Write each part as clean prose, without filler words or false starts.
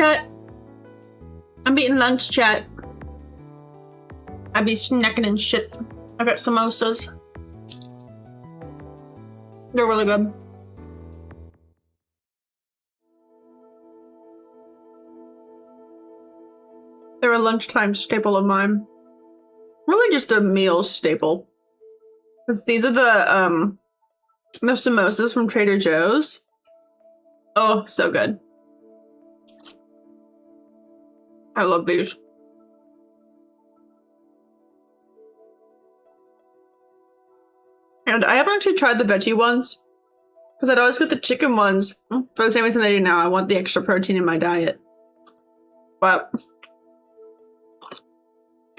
chat? I'm eating lunch, chat. I be snacking and shit. I got samosas. They're really good. They're a lunchtime staple of mine. Really just a meal staple. Because these are the samosas from Trader Joe's. Oh, so good. I love these. And I haven't actually tried the veggie ones. Because I'd always get the chicken ones for the same reason I do now. I want the extra protein in my diet. But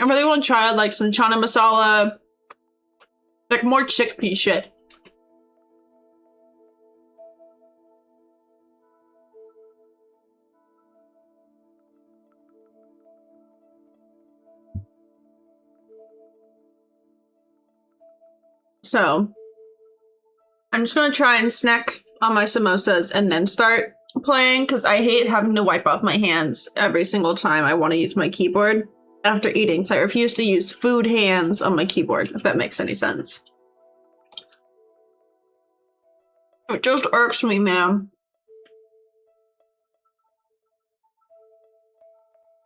I really want to try like some chana masala. Like more chickpea shit. So I'm just gonna try and snack on my samosas and then start playing because I hate having to wipe off my hands every single time I want to use my keyboard after eating. So I refuse to use food hands on my keyboard, if that makes any sense. It just irks me, man.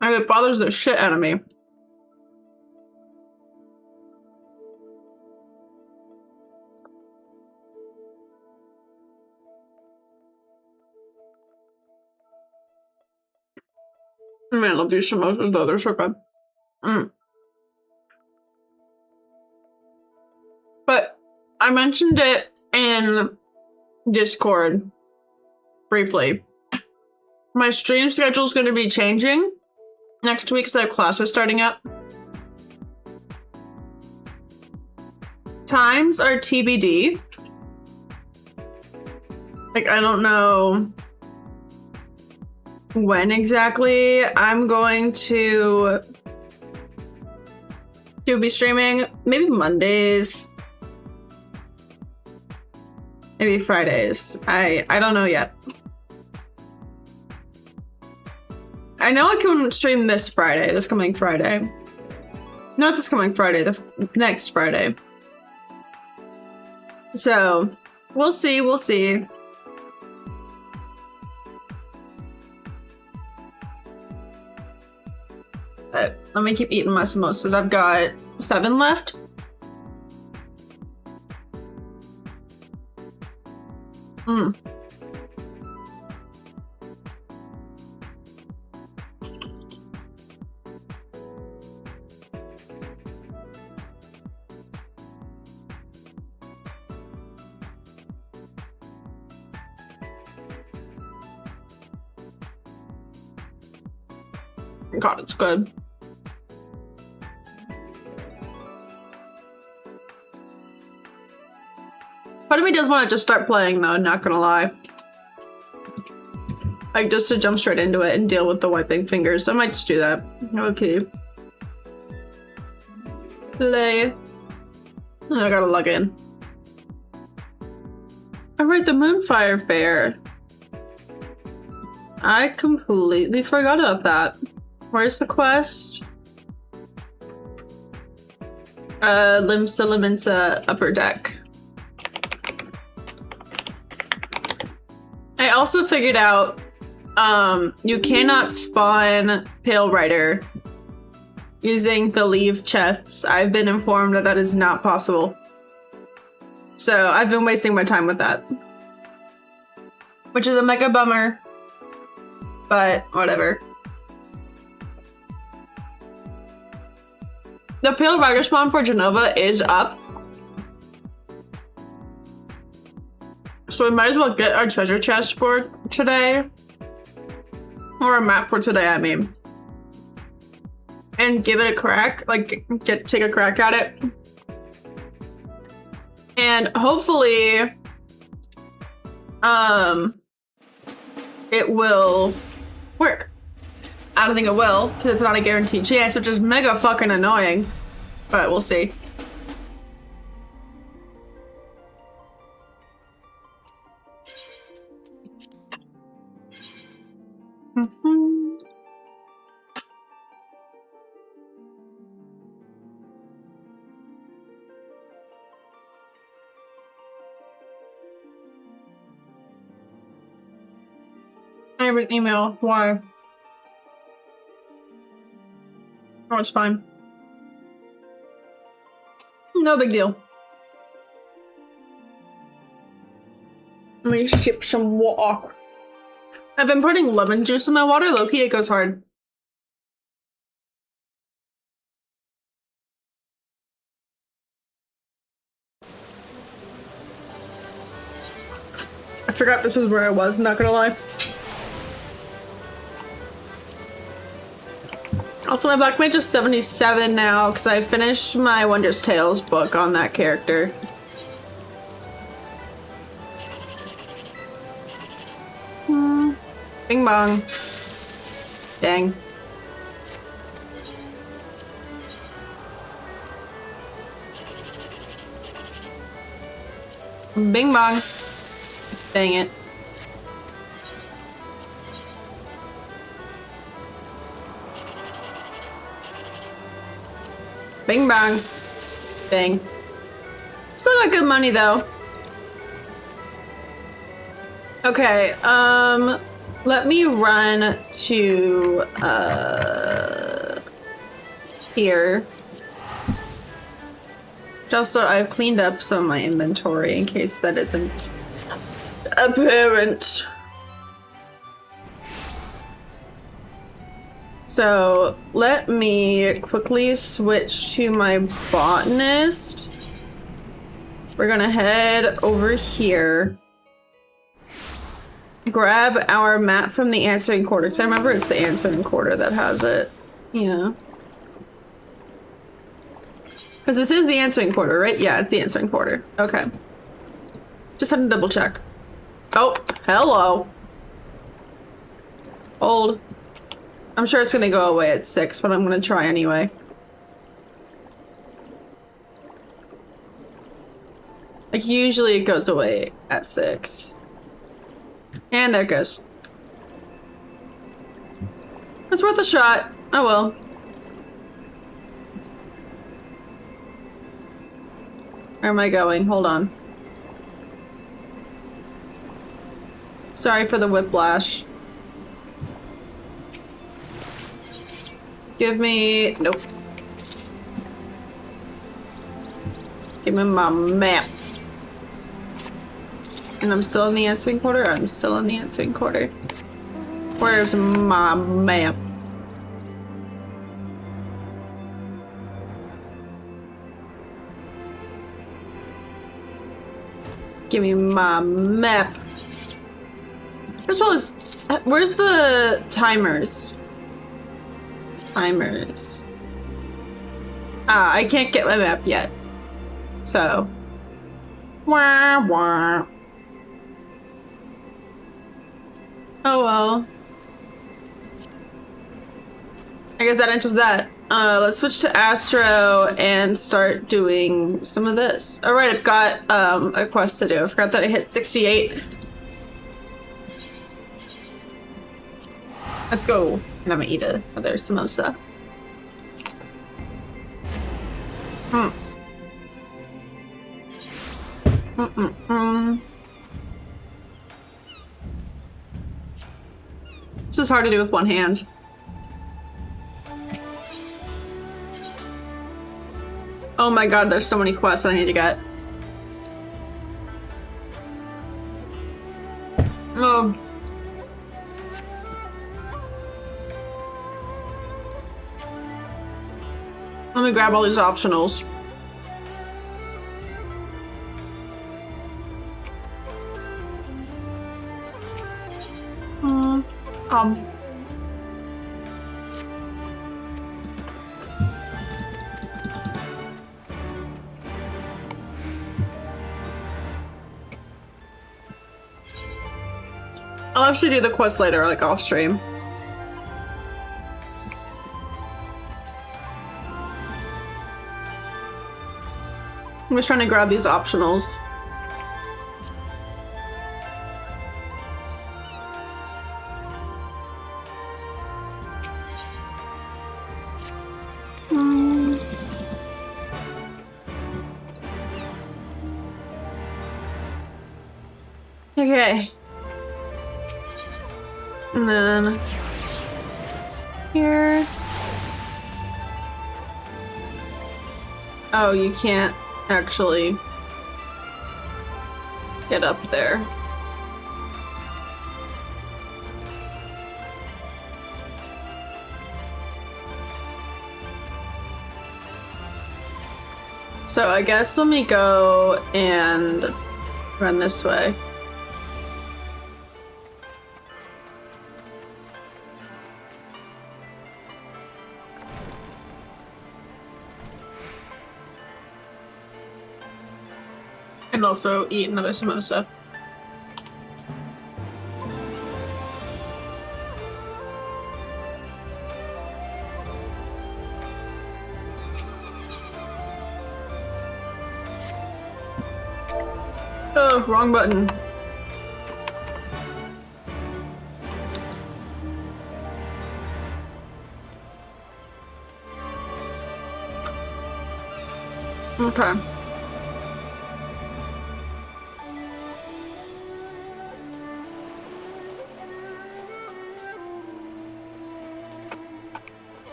Like, it bothers the shit out of me. Man, I love these samosas though, they're so good. But I mentioned it in Discord briefly. My stream schedule is going to be changing next week because I have classes starting up. Times are TBD. Like, I don't know when exactly I'm going to be streaming. Maybe Mondays. Maybe Fridays. I don't know yet. I know I can stream this Friday, this coming Friday. Not this coming Friday, the next Friday. So, we'll see, we'll see. But let me keep eating my samosas. I've got 7 left. God, it's good. Part of me does want to just start playing though, not gonna lie. Like, just to jump straight into it and deal with the wiping fingers. I might just do that. Okay. Play. Oh, I gotta log in. Alright, the Moonfire Fair. I completely forgot about that. Where's the quest? Limsa Liminsa Upper Deck. I also figured out you cannot spawn Pale Rider using the leave chests. I've been informed that that is not possible. So I've been wasting my time with that. Which is a mega bummer. But whatever. The Pale Rider spawn for Genova is up. So we might as well get our treasure chest for today. Or a map for today, I mean. And give it a crack. Like, take a crack at it. And hopefully, it will work. I don't think it will, because it's not a guaranteed chance, which is mega fucking annoying. But we'll see. received an email. Why? Oh, it's fine. No big deal. Let me sip some water. I've been putting lemon juice in my water. Low-key, it goes hard. I forgot this is where I was, not gonna lie. Also, my black mage is 77 now because I finished my Wondrous Tales book on that character. Bing bong. Dang. Bing bong. Dang it. Bing bong. Dang. Still got good money though. Okay, let me run to here. Also, I've cleaned up some of my inventory in case that isn't apparent. So let me quickly switch to my botanist. We're gonna head over here. Grab our map from the answering quarter, because I remember it's the answering quarter that has it. Yeah. Because this is the answering quarter, right? Yeah, it's the answering quarter. Okay. Just had to double check. Oh, hello. Hold. I'm sure it's gonna go away at 6, but I'm gonna try anyway. Like, usually it goes away at 6. And there it goes. It's worth a shot. Oh well. Where am I going? Hold on. Sorry for the whiplash. Give me... Nope. Give me my map. And I'm still in the answering quarter? I'm still in the answering quarter. Where's my map? Give me my map. As well as, where's the timers? Timers. Ah, I can't get my map yet. So. Wah, wah. Oh well. I guess that answers that. Let's switch to Astro and start doing some of this. Alright, I've got a quest to do. I forgot that I hit 68. Let's go. And I'm gonna eat another samosa. This is hard to do with one hand. Oh my god, there's so many quests I need to get. Oh. Let me grab all these optionals. I'll actually do the quest later, like off stream. I'm just trying to grab these optionals. Okay. And then here. Oh, you can't actually get up there. So I guess let me go and run this way. And also eat another samosa. Oh, wrong button. Okay.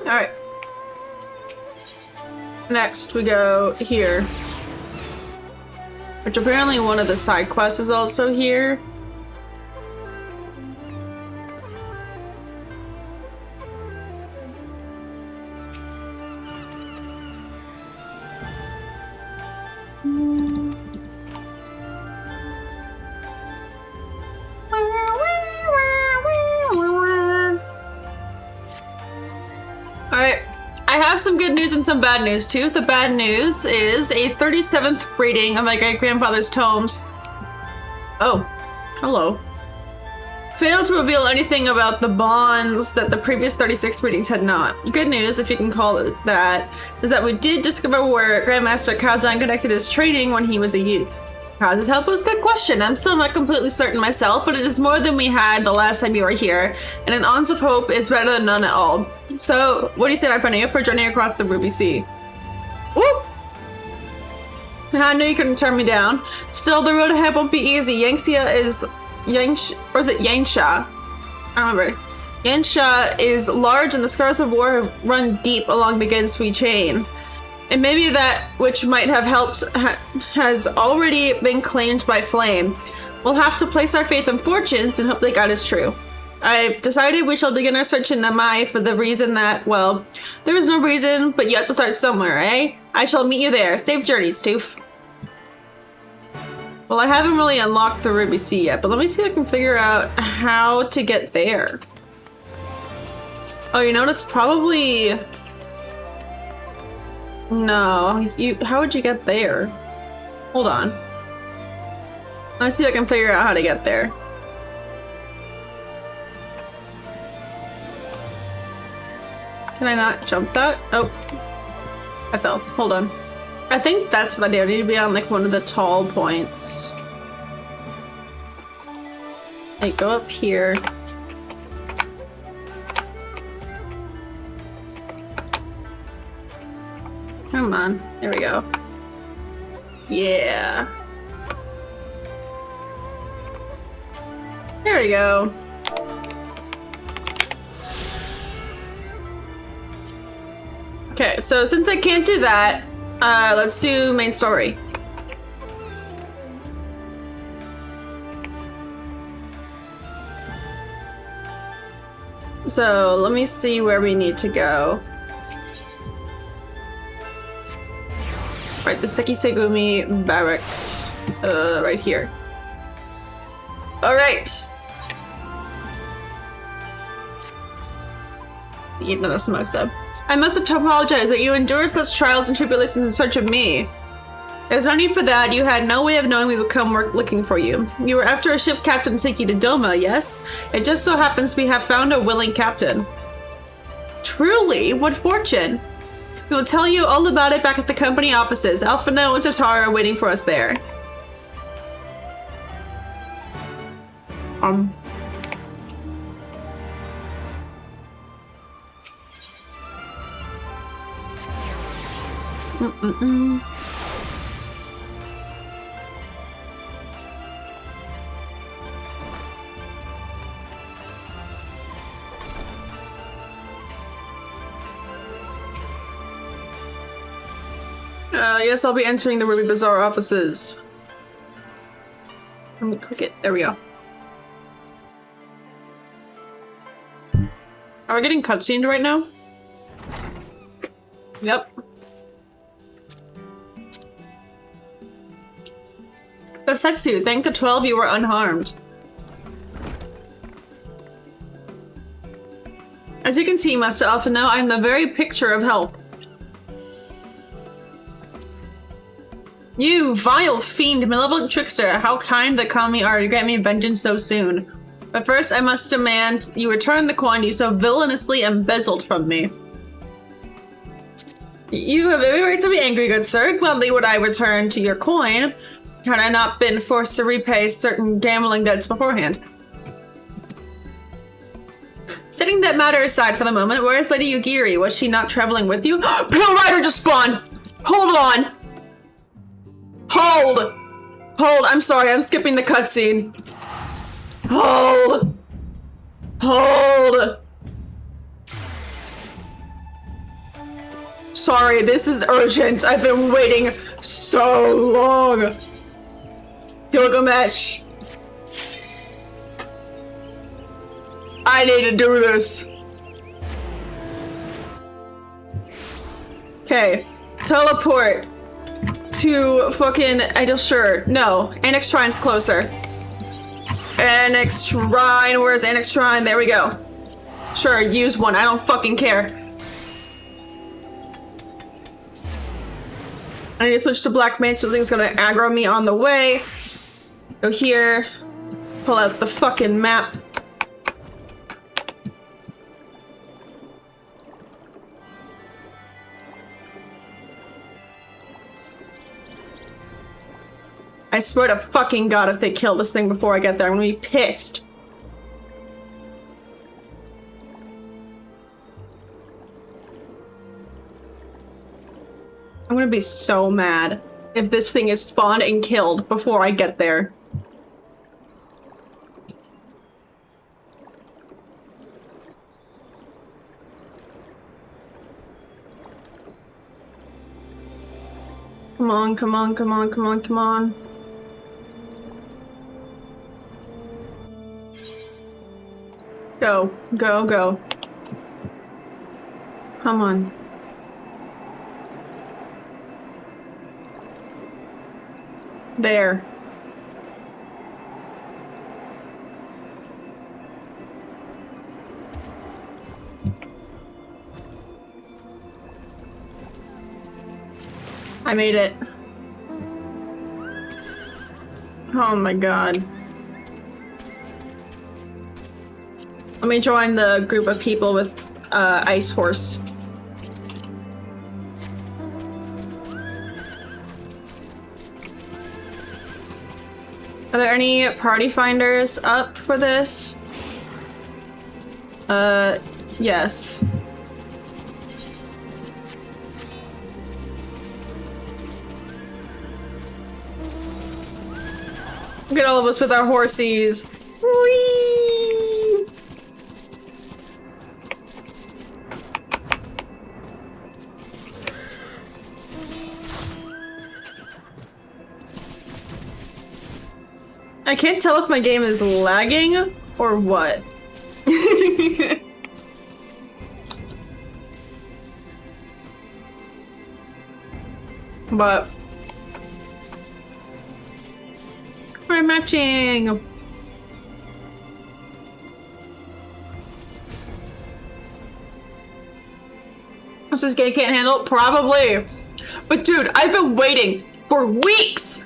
Alright. Next, we go here. Which apparently one of the side quests is also here. Alright, I have some good news and some bad news too. The bad news is a 37th reading of my great-grandfather's tomes. Oh, hello. Failed to reveal anything about the bonds that the previous 36 readings had not. Good news, if you can call it that, is that we did discover where Grandmaster Kazan conducted his training when he was a youth. Kaz's help was a good question. I'm still not completely certain myself, but it is more than we had the last time you were here, and an ounce of hope is better than none at all. So, what do you say, my friend? Are you for journeying across the Ruby Sea? Whoop! I knew you couldn't turn me down. Still, the road ahead won't be easy. Yangxia is... or is it Yangsha? I don't remember. Yangsha is large and the scars of war have run deep along the Gensui chain. And maybe that which might have helped has already been claimed by Flame. We'll have to place our faith in fortunes and hope that God is true. I've decided we shall begin our search in Namai for the reason that, well, there is no reason, but you have to start somewhere, eh? I shall meet you there. Safe journeys, Toof. Well, I haven't really unlocked the Ruby Sea yet, but let me see if I can figure out how to get there. Oh, you know, it's probably... No, how would you get there? Hold on. Let me see if I can figure out how to get there. Can I not jump that? Oh, I fell. Hold on. I think that's what I do. I need to be on like one of the tall points. I go up here. Come on. There we go. Yeah. There we go. Okay, so since I can't do that, let's do main story. So let me see where we need to go. Right, the Sekisegumi barracks, right here. All right. Eat another samosa. I must apologize that you endured such trials and tribulations in search of me. There's no need for that. You had no way of knowing we would come looking for you. You were after a ship captain to take you to Doma, yes? It just so happens we have found a willing captain. Truly? What fortune? We will tell you all about it back at the company offices. Alphina and Totara are waiting for us there. Yes, I'll be entering the Ruby Bazaar offices. Let me click it. There we go. Are we getting cutscened right now? Yep. Setsu, thank the 12 you were unharmed. As you can see, Master Alpha, now I'm the very picture of health. You vile fiend, malevolent trickster, how kind the kami are to grant me vengeance so soon. But first I must demand you return the coin you so villainously embezzled from me. You have every right to be angry, good sir. Gladly would I return to your coin, had I not been forced to repay certain gambling debts beforehand. Setting that matter aside for the moment, where is Lady Yugiri? Was she not traveling with you? Pale Rider just spawned! Hold on! Hold! Hold, I'm sorry, I'm skipping the cutscene. Hold! Hold! Sorry, this is urgent. I've been waiting so long. Gilgamesh. I need to do this. Okay, teleport to fucking Idle Sure. No, Annex Shrine's closer. Annex Shrine, where's Annex Shrine? There we go. Sure, use one, I don't fucking care. I need to switch to Black Mage, something's gonna aggro me on the way. Go here, pull out the fucking map. I swear to fucking God, if they kill this thing before I get there, I'm gonna be pissed. I'm gonna be so mad if this thing is spawned and killed before I get there. Come on, come on, come on, come on, come on. Go, go, go. Come on. There. I made it. Oh my God. Let me join the group of people with Ice Horse. Are there any party finders up for this? Yes. Look at all of us with our horsies. Whee! I can't tell if my game is lagging or what. But we're matching. What's this game can't handle? Probably. But dude, I've been waiting for weeks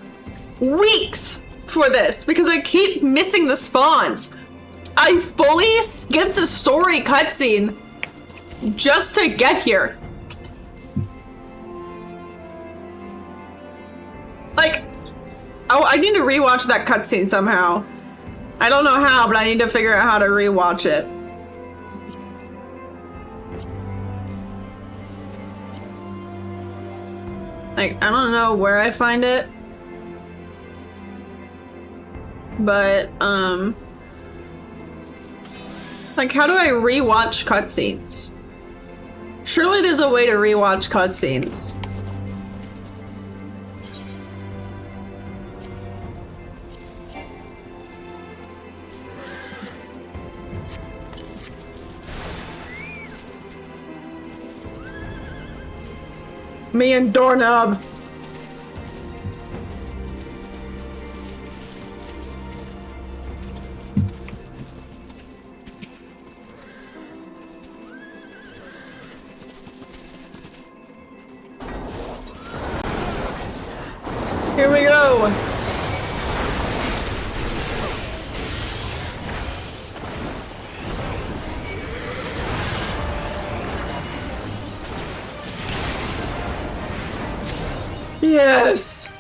for this because I keep missing the spawns. I fully skipped a story cutscene just to get here. Like, I need to rewatch that cutscene somehow. I don't know how, but I need to figure out how to rewatch it. Like, I don't know where I find it. But, like, how do I rewatch cutscenes? Surely there's a way to rewatch cutscenes. Me and Doorknob. Here we go. Yes!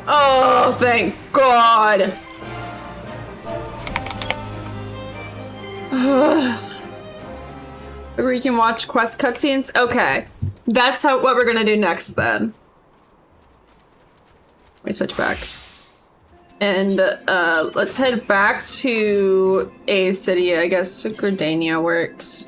Oh, thank God! We can watch quest cutscenes? Okay. That's what we're gonna do next then. Let me switch back. And let's head back to a city. I guess Gridania works.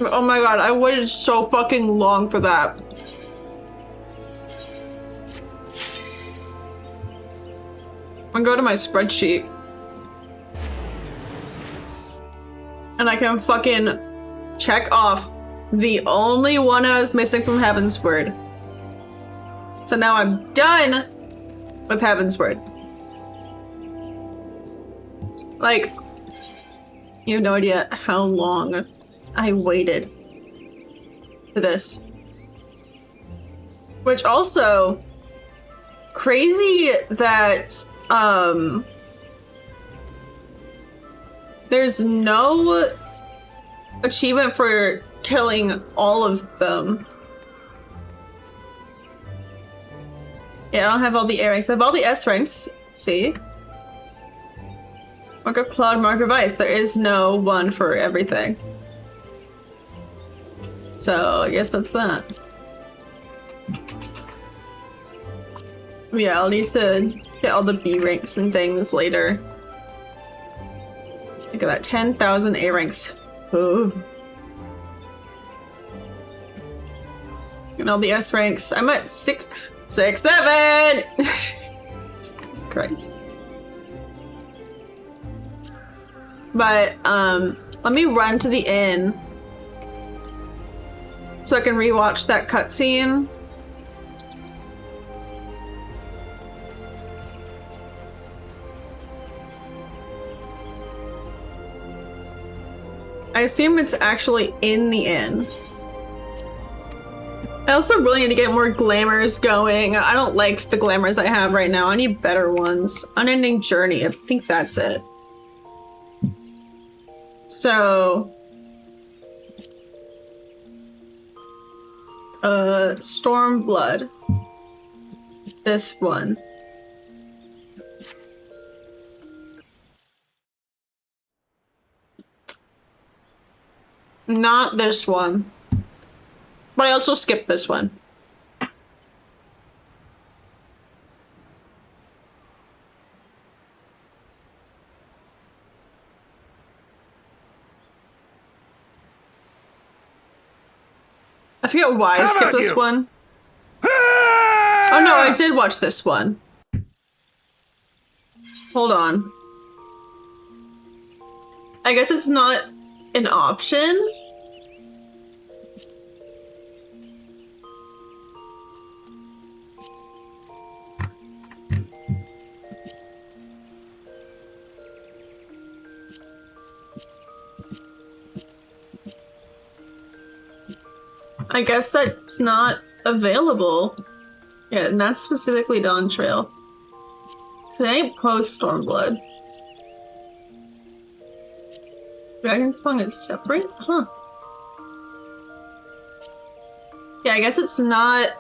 Oh my God, I waited so fucking long for that. I go to my spreadsheet. And I can fucking check off the only one I was missing from Heavensward. So now I'm done with Heavensward. Like, you have no idea how long I waited for this. Which also, crazy that, there's no achievement for killing all of them. Yeah, I don't have all the A ranks. I have all the S ranks. See? Mark of Cloud, Mark of Ice. There is no one for everything. So, I guess that's that. Yeah, I'll need to get all the B ranks and things later. Look at that, 10,000 A ranks. Oh. And all the S ranks. I'm at 6, 7! Jesus Christ. But, let me run to the inn so I can rewatch that cutscene. I assume it's actually in the inn. I also really need to get more glamours going. I don't like the glamours I have right now. I need better ones. Unending Journey, I think that's it. So... Stormblood. This one. Not this one. But I also skipped this one. I forget why I skipped this one. Oh no, I did watch this one. Hold on. I guess it's not an option. I guess that's not available. Yeah, and that's specifically Dawn Trail. So it ain't post Stormblood. Dragonsong is separate? Huh. Yeah, I guess it's not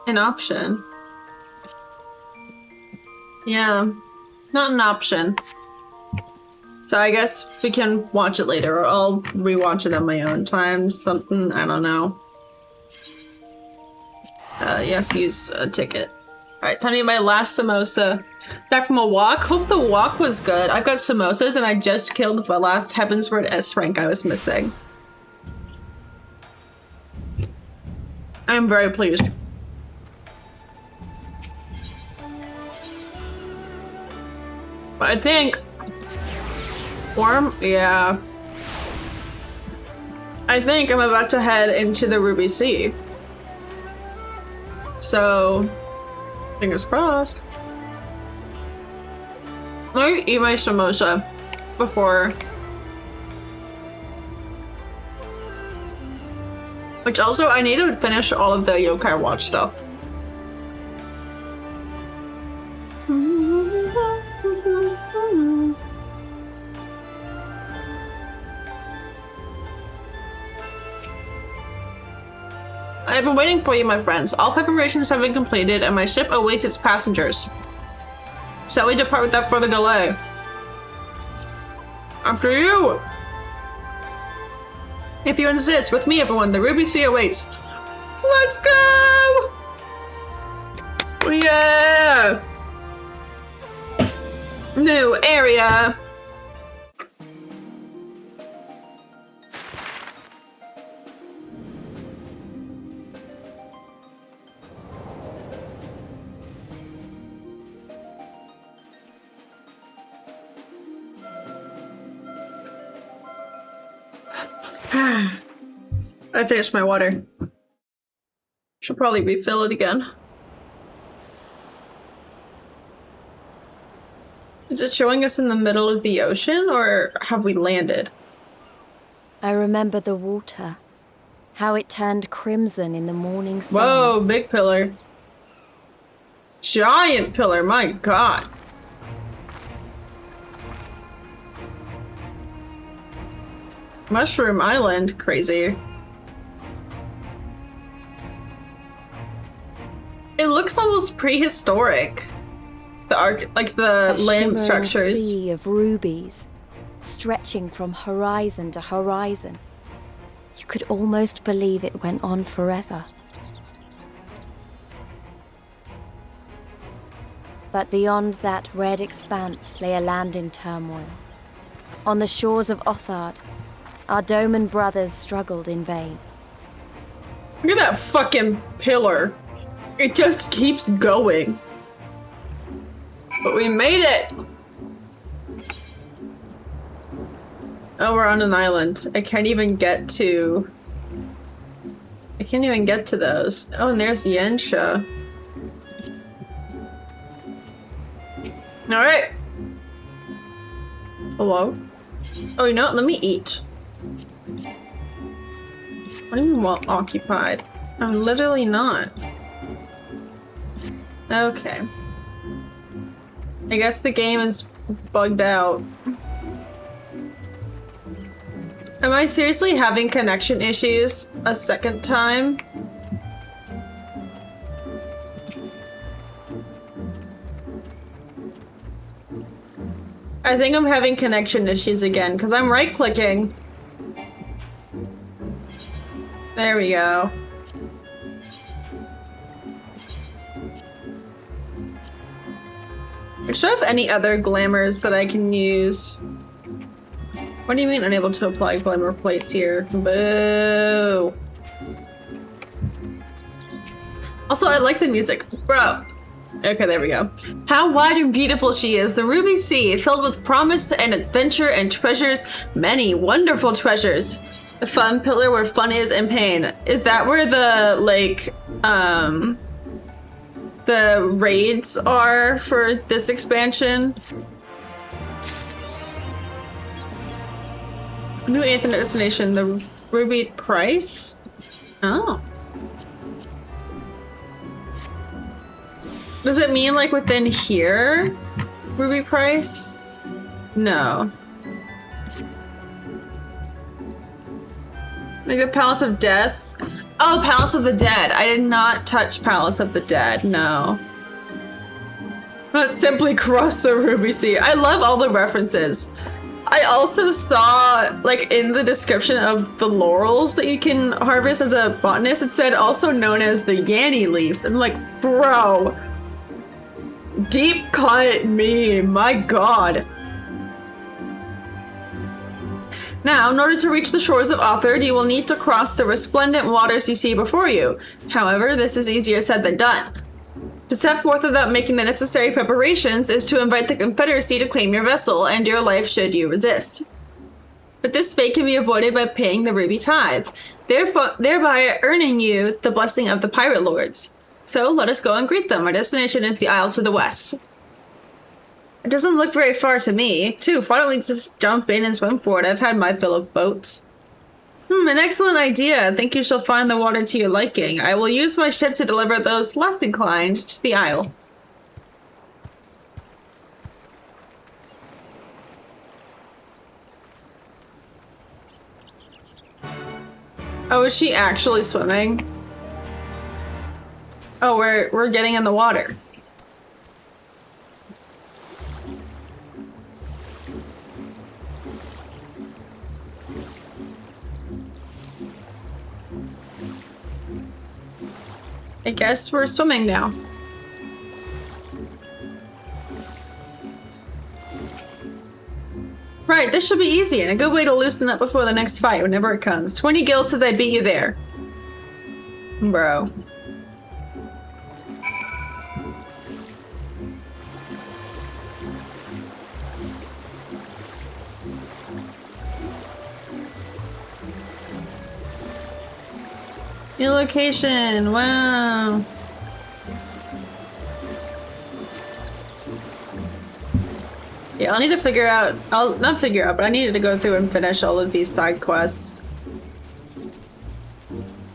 an option. Yeah, not an option. So I guess we can watch it later, or I'll rewatch it on my own time. Something, I don't know. Yes, use a ticket. Alright, time to eat my last samosa. Back from a walk. Hope the walk was good. I've got samosas and I just killed the last Heavensward S rank I was missing. I'm very pleased. But I think yeah. I think I'm about to head into the Ruby Sea. So, fingers crossed. Let me eat my samosa before. Which also, I need to finish all of the Yokai Watch stuff. I've been waiting for you, my friends. All preparations have been completed and my ship awaits its passengers. Shall we depart without further delay? After you! If you insist, with me everyone, the Ruby Sea awaits. Let's go! Yeah! New area! I finished my water. Should probably refill it again. Is it showing us in the middle of the ocean, or have we landed? I remember the water. How it turned crimson in the morning sun. Whoa, big pillar. Giant pillar, my god. Mushroom Island, crazy. It looks almost prehistoric. The land structures. Sea of rubies, stretching from horizon to horizon. You could almost believe it went on forever. But beyond that red expanse lay a land in turmoil. On the shores of Othard, our Doman brothers struggled in vain. Look at that fucking pillar. It just keeps going. But we made it! Oh, we're on an island. I can't even get to those. Oh, and there's Yensha. Alright. Hello? Oh, you know what? Let me eat. What do you mean well occupied? I'm literally not. Okay. I guess the game is bugged out. Am I seriously having connection issues a second time? I think I'm having connection issues again because I'm right-clicking. There we go. Should I have any other glamours that I can use? What do you mean unable to apply glamour plates here? Boo! Also, I like the music. Bro! Okay, there we go. How wide and beautiful she is, the Ruby Sea, filled with promise and adventure and treasures, many wonderful treasures. The fun pillar where fun is and pain. Is that where the, like, the raids are for this expansion? New Anthem destination, the Ruby Price? Oh. Does it mean like within here? Ruby Price? No. Like the Palace of Death? Oh, Palace of the Dead. I did not touch Palace of the Dead, no. Let's simply cross the Ruby Sea. I love all the references. I also saw, like, in the description of the laurels that you can harvest as a botanist, it said also known as the Yanny leaf. I'm like, bro. Deep cut me, my god. Now, in order to reach the shores of Othard, you will need to cross the resplendent waters you see before you. However, this is easier said than done. To set forth without making the necessary preparations is to invite the Confederacy to claim your vessel and your life should you resist. But this fate can be avoided by paying the ruby tithe, thereby earning you the blessing of the pirate lords. So let us go and greet them. Our destination is the isle to the west. It doesn't look very far to me. Too, why don't we just jump in and swim for it? I've had my fill of boats. An excellent idea. I think you shall find the water to your liking. I will use my ship to deliver those less inclined to the isle. Oh, is she actually swimming? Oh, we're getting in the water. I guess we're swimming now. Right, this should be easy and a good way to loosen up before the next fight whenever it comes. 20 gil says I beat you there. Bro. New location, wow. Yeah, I'll need to figure out, not figure out, but I needed to go through and finish all of these side quests.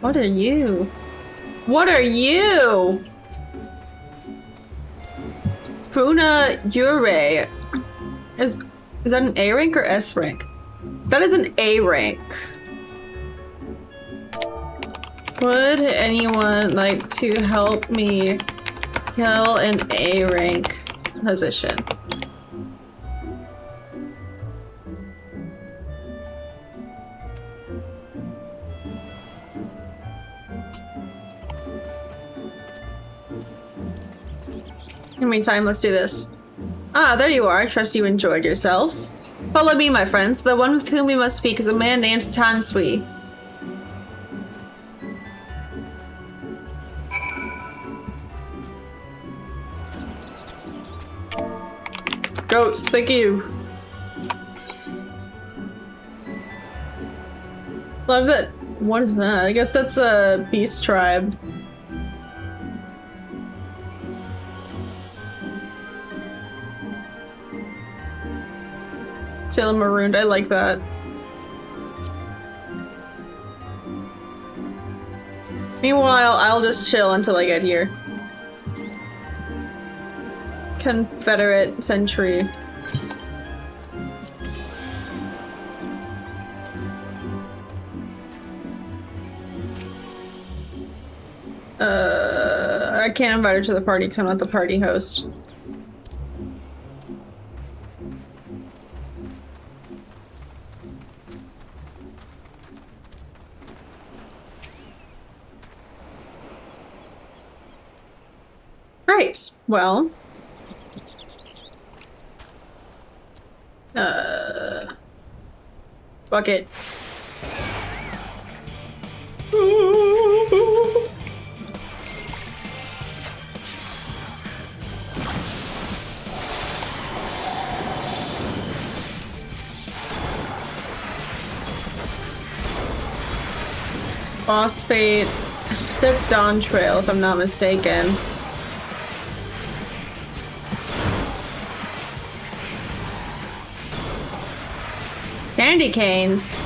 What are you? What are you? Puna Yurei. Is that an A rank or S rank? That is an A rank. Would anyone like to help me kill an A rank position? In the meantime, let's do this. Ah, there you are. I trust you enjoyed yourselves. Follow me, my friends. The one with whom we must speak is a man named Tansui. Goats, thank you. Love that. What is that? I guess that's a beast tribe. Sailor Marooned, I like that. Meanwhile, I'll just chill until I get here. Confederate sentry. I can't invite her to the party because I'm not the party host. Right, well. Bucket. Boss Fate. That's Dawn Trail, if I'm not mistaken. Candy canes.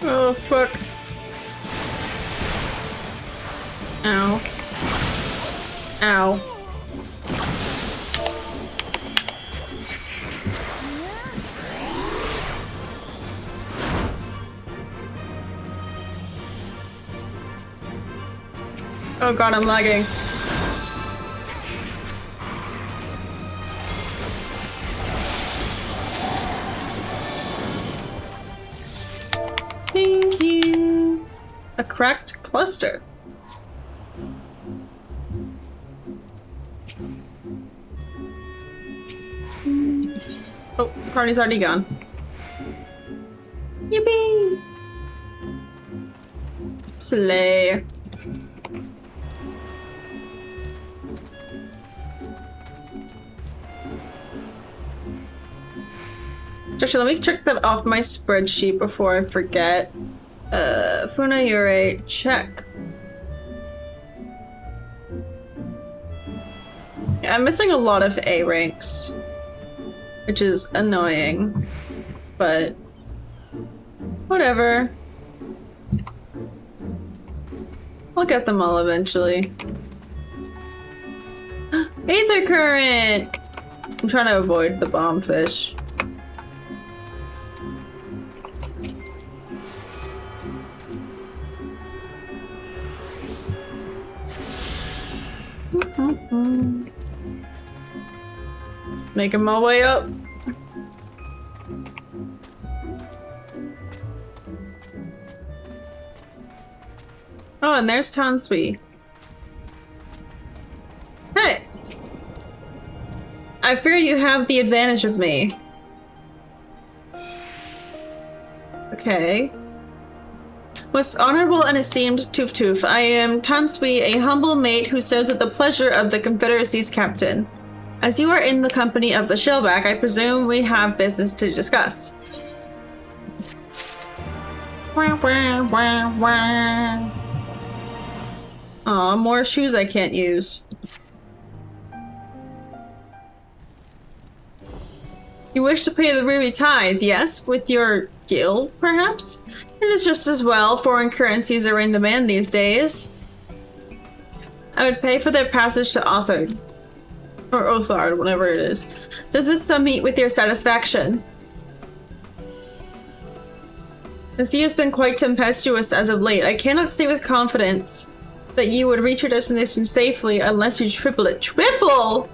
Oh, fuck. Ow. Ow. Oh god, I'm lagging. Thank you. A cracked cluster. Oh, the party's already gone. Yippee! Slay. Actually, let me check that off my spreadsheet before I forget. Funayure, check. Yeah, I'm missing a lot of A ranks, which is annoying, but whatever. I'll get them all eventually. Aether current! I'm trying to avoid the bomb fish. Making my way up. Oh, and there's Tansby. Hey! I fear you have the advantage of me. Okay. Most honorable and esteemed Toof Toof, I am Tansby, a humble mate who serves at the pleasure of the Confederacy's captain. As you are in the company of the Shellback, I presume we have business to discuss. Aw, more shoes I can't use. You wish to pay the ruby tithe, yes? With your guild, perhaps? It is just as well. Foreign currencies are in demand these days. I would pay for their passage to Othard. Or Othard, whatever it is. Does this sum meet with your satisfaction? The sea has been quite tempestuous as of late. I cannot say with confidence that you would reach your destination safely unless you triple it. Triple?!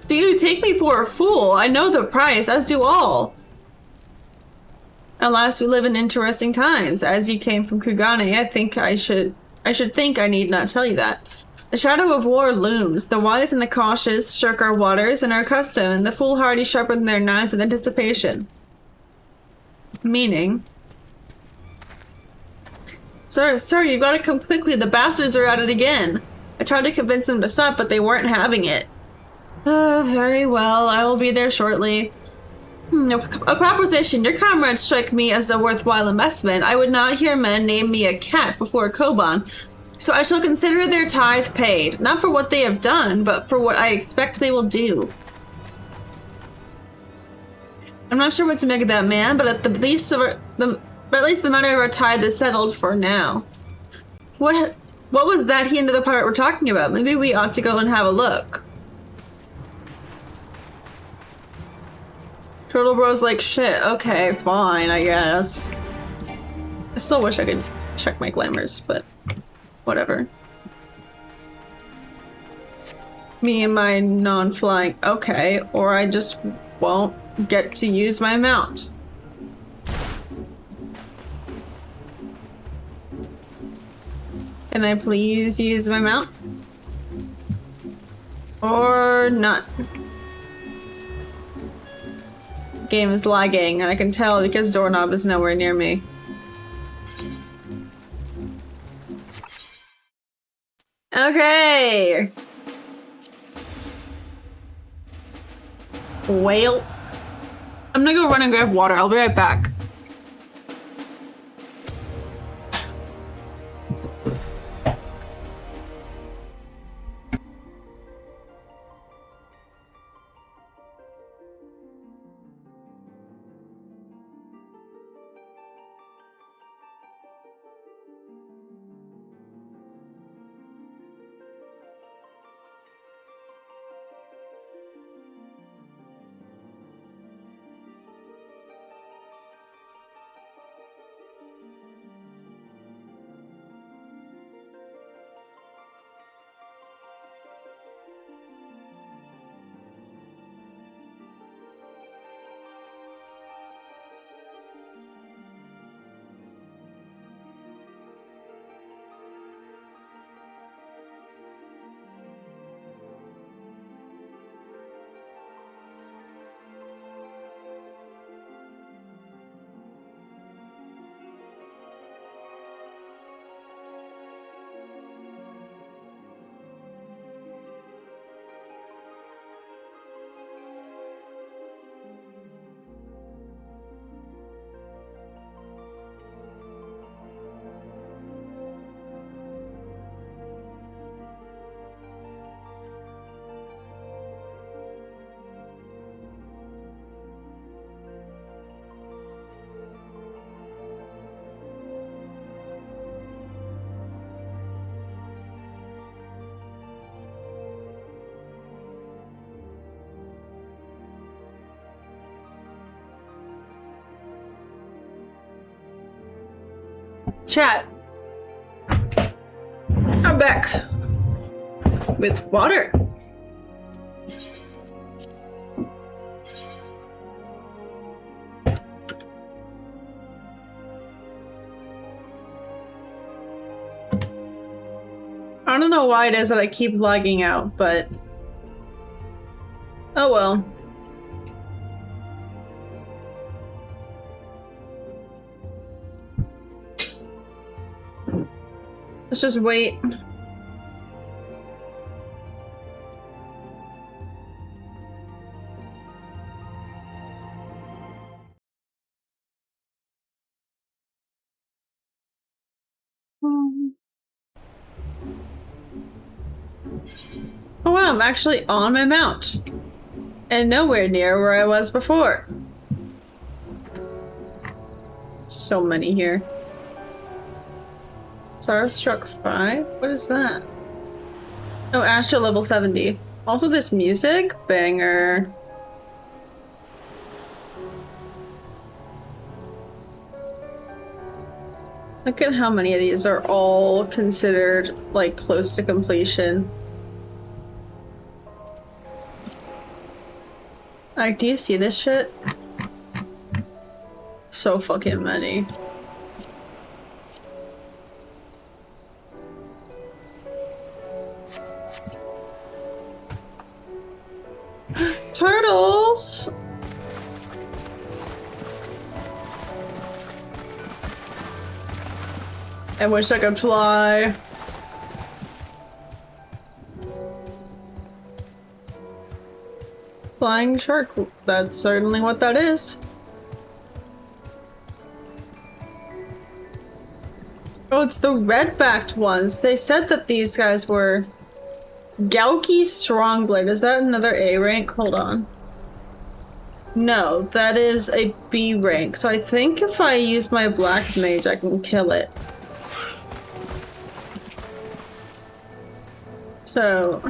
Do you take me for a fool? I know the price, as do all. Alas, we live in interesting times. As you came from Kugane, I should think I need not tell you that. The shadow of war looms. The wise and the cautious shirk our waters and our custom, and the foolhardy sharpen their knives with anticipation. Meaning? Sir, you've got to come quickly. The bastards are at it again. I tried to convince them to stop, but they weren't having it. Very well. I will be there shortly. A proposition. Your comrades strike me as a worthwhile investment. I would not hear men name me a cat before Koban, so I shall consider their tithe paid. Not for what they have done, but for what I expect they will do. I'm not sure what to make of that, man, but at least the matter of our tithe is settled for now. What was that he and the other pirate were talking about? Maybe we ought to go and have a look. Turtle Bro's like, shit, okay, fine, I guess. I still wish I could check my glamours, but whatever. Me and my non-flying, okay, or I just won't get to use my mount. Can I please use my mount? Or not? Game is lagging, and I can tell because doorknob is nowhere near me. Okay. Well, I'm gonna go run and grab water. I'll be right back. Chat. I'm back. With water. I don't know why it is that I keep lagging out, but... oh well. Let's just wait. Oh wow, I'm actually on my mount. And nowhere near where I was before. So many here. Starstruck 5? What is that? Oh, Astra level 70. Also this music? Banger. Look at how many of these are all considered, like, close to completion. Like, do you see this shit? So fucking many. Turtles! I wish I could fly. Flying shark, that's certainly what that is. Oh, it's the red-backed ones. They said that these guys were Gauki Strongblade. Is that another A rank? Hold on. No, that is a B rank. So I think if I use my black mage, I can kill it. So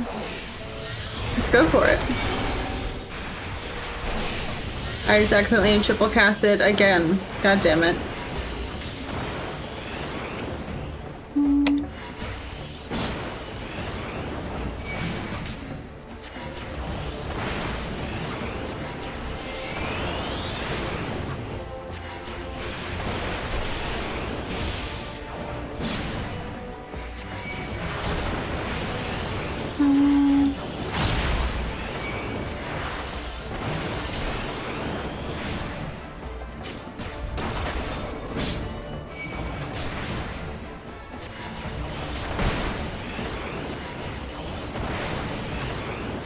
let's go for it. I just accidentally triple cast it again. God damn it.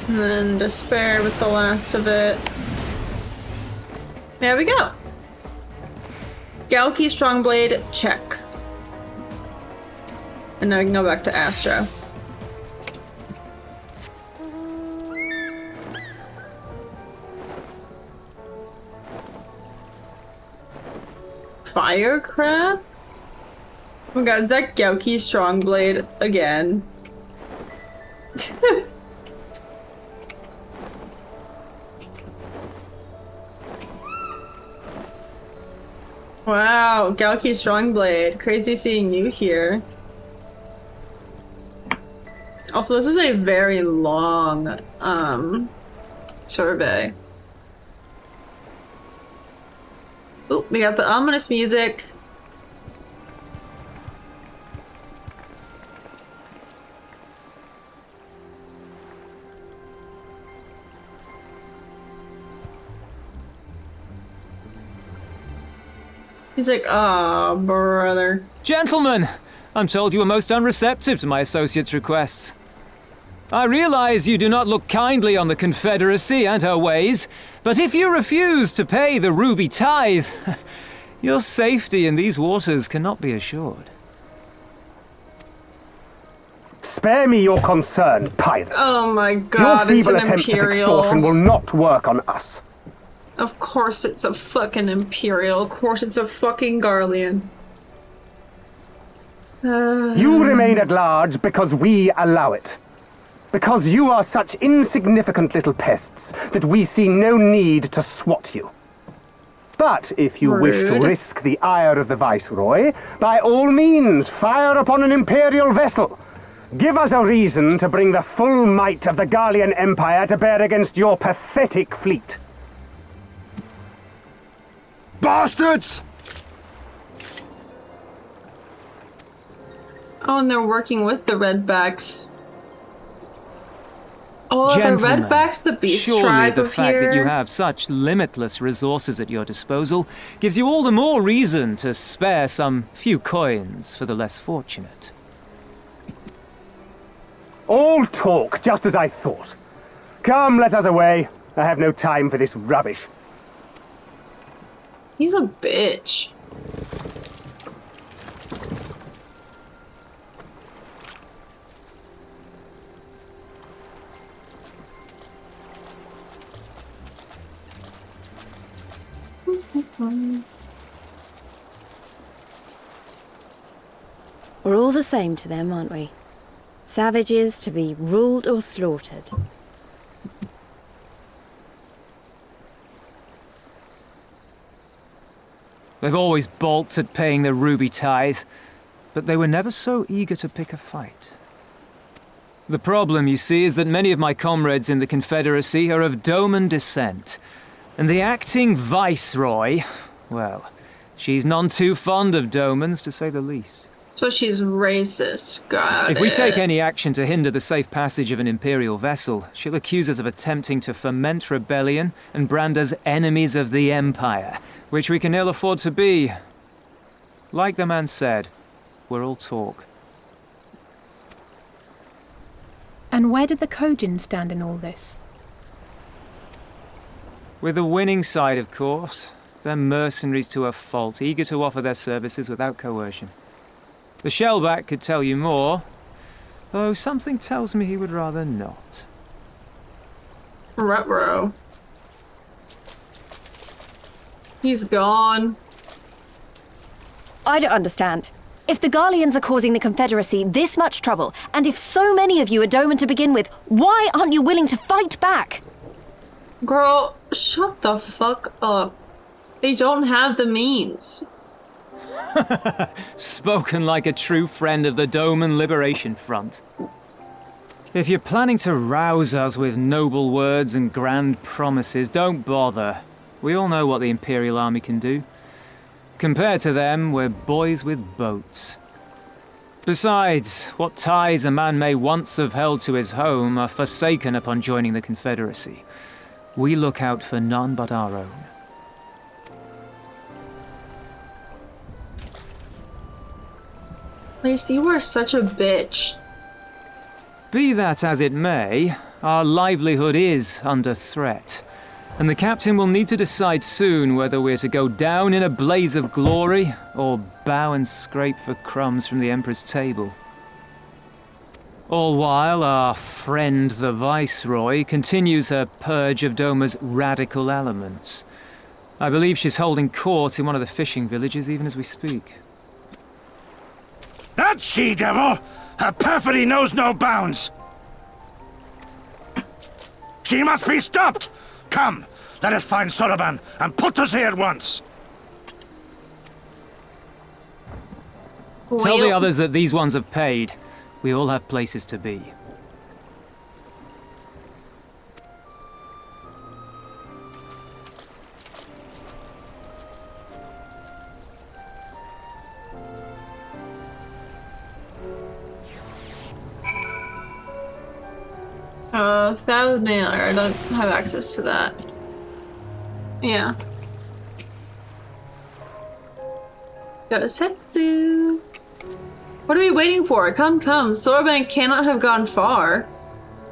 And then despair with the last of it. There we go. Gauki Strongblade, check. And now I can go back to Astra. Fire crab? Oh my god, is that Gauki Strongblade again? Wow, Gauki Strongblade. Crazy seeing you here. Also, this is a very long, survey. Oh, we got the ominous music. He's like, oh, brother. Gentlemen, I'm told you are most unreceptive to my associate's requests. I realize you do not look kindly on the Confederacy and her ways, but if you refuse to pay the ruby tithe, your safety in these waters cannot be assured. Spare me your concern, pirate. Oh my god, your it's feeble an attempts at Imperial. extortion will not work on us. Of course it's a fucking Imperial. Of course it's a fucking Garlean. You remain at large because we allow it. Because you are such insignificant little pests that we see no need to swat you. But if you wish to Rude. risk the ire of the Viceroy, by all means, fire upon an Imperial vessel. Give us a reason to bring the full might of the Garlean Empire to bear against your pathetic fleet. Bastards! Oh, and they're working with the Redbacks. Oh, Gentlemen, the Redbacks, the Beast surely Tribe the of fact here. that you have such limitless resources at your disposal gives you all the more reason to spare some few coins for the less fortunate. All talk, just as I thought. Come, let us away. I have no time for this rubbish. He's a bitch. We're all the same to them, aren't we? Savages to be ruled or slaughtered. They've always balked at paying the ruby tithe, but they were never so eager to pick a fight. The problem, you see, is that many of my comrades in the Confederacy are of Doman descent, and the acting Viceroy, well, she's none too fond of Domans, to say the least. So she's racist. Got If we take it. any action to hinder the safe passage of an Imperial vessel, she'll accuse us of attempting to foment rebellion and brand us enemies of the Empire, which we can ill afford to be. Like the man said, we're all talk. And where did the Kojin stand in all this? With the winning side, of course. They're mercenaries to a fault, eager to offer their services without coercion. The Shellback could tell you more, though something tells me he would rather not. Ruh-roh. He's gone. I don't understand. If the Garleans are causing the Confederacy this much trouble, and if so many of you are Doman to begin with, why aren't you willing to fight back? Girl, shut the fuck up. They don't have the means. Spoken like a true friend of the Doman Liberation Front. If you're planning to rouse us with noble words and grand promises, don't bother. We all know what the Imperial Army can do. Compared to them, we're boys with boats. Besides, what ties a man may once have held to his home are forsaken upon joining the Confederacy. We look out for none but our own. Lacey, you are such a bitch. Be that as it may, our livelihood is under threat, and the captain will need to decide soon whether we're to go down in a blaze of glory or bow and scrape for crumbs from the Emperor's table. All while our friend the Viceroy continues her purge of Doma's radical elements. I believe she's holding court in one of the fishing villages even as we speak. That she-devil! Her perfidy knows no bounds! She must be stopped! Come, let us find Soroban and put us here at once! Tell the others that these ones have paid. We all have places to be. That mailer. I don't have access to that. Yeah. Gosetsu. What are we waiting for? Come, come. Soroban cannot have gone far.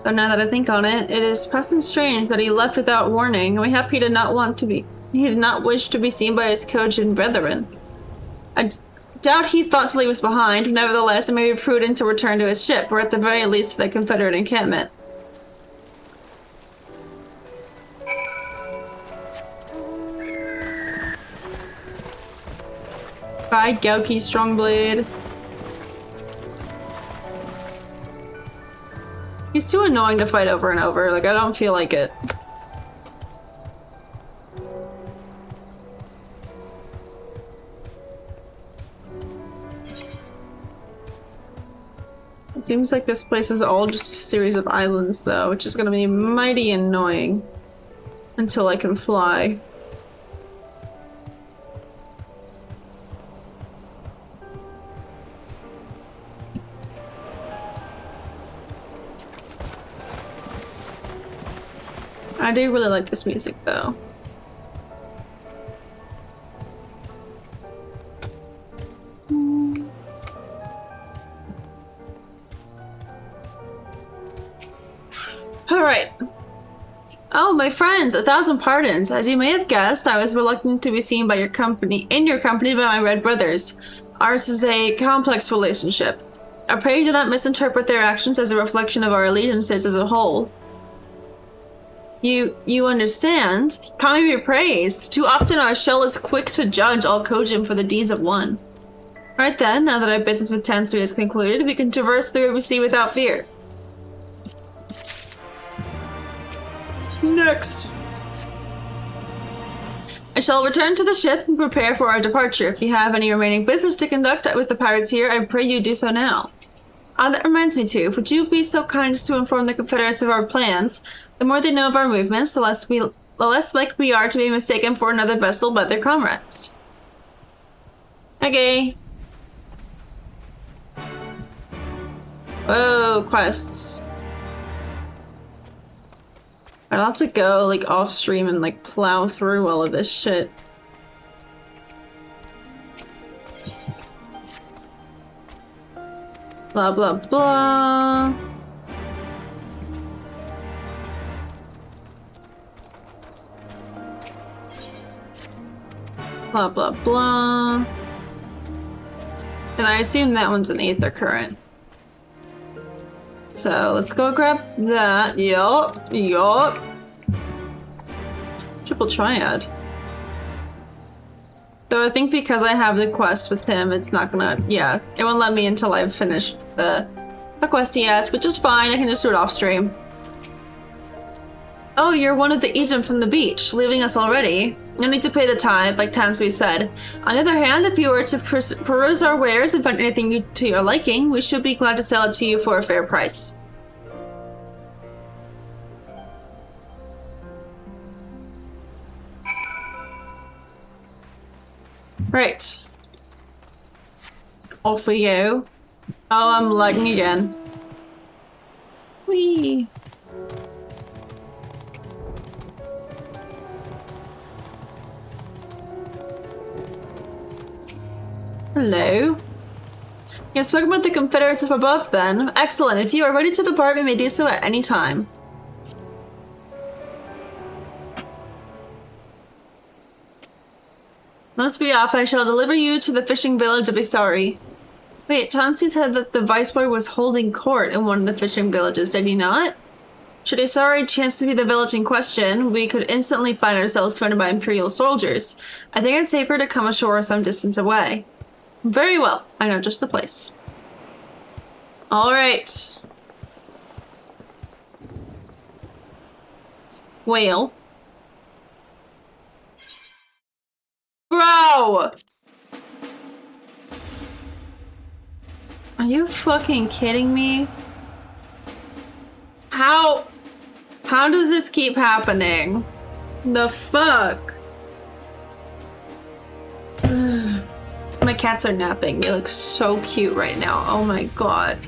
Though now that I think on it, it is passing strange that he left without warning. I'm happy he did not wish to be seen by his Kojin brethren. I doubt he thought to leave us behind. Nevertheless, it may be prudent to return to his ship, or at the very least to the Confederate encampment. Bye, Gouki Stormblood. He's too annoying to fight over and over. Like, I don't feel like it. It seems like this place is all just a series of islands, though, which is gonna be mighty annoying until I can fly. I do really like this music, though. Alright. Oh, my friends, 1,000 pardons. As you may have guessed, I was reluctant to be seen by your company by my red brothers. Ours is a complex relationship. I pray you do not misinterpret their actions as a reflection of our allegiances as a whole. You understand? Kami be praised. Too often our shell is quick to judge all Kojin for the deeds of one. Right then, now that our business with Tansui is concluded, we can traverse the river sea without fear. Next. I shall return to the ship and prepare for our departure. If you have any remaining business to conduct with the pirates here, I pray you do so now. Ah, that reminds me too. Would you be so kind as to inform the Confederates of our plans? The more they know of our movements, the less like we are to be mistaken for another vessel by their comrades. Okay. Whoa, quests. I'll have to go, like, off stream and, like, plow through all of this shit. Blah, blah, blah. Blah, blah, blah. And I assume that one's an Aether Current. So let's go grab that. Yup. Yup. Triple Triad. Though I think because I have the quest with him, it's not gonna... Yeah, it won't let me until I've finished the quest he has, which is fine. I can just do it off stream. Oh, you're one of the Ejim from the beach, leaving us already. No need to pay the tithe, like Tansui said. On the other hand, if you were to peruse our wares and find anything to your liking, we should be glad to sell it to you for a fair price. Right. All for you. Oh, I'm lagging again. Whee! Hello. You spoke about the Confederates up above, then. Excellent. If you are ready to depart, we may do so at any time. Let us be off. I shall deliver you to the fishing village of Isari. Wait, Tansui said that the Viceroy was holding court in one of the fishing villages, did he not? Should Isari chance to be the village in question, we could instantly find ourselves surrounded by Imperial soldiers. I think it's safer to come ashore some distance away. Very well. I know just the place. Alright. Whale. Bro! Are you fucking kidding me? How does this keep happening? The fuck? My cats are napping. They look so cute right now. Oh my god.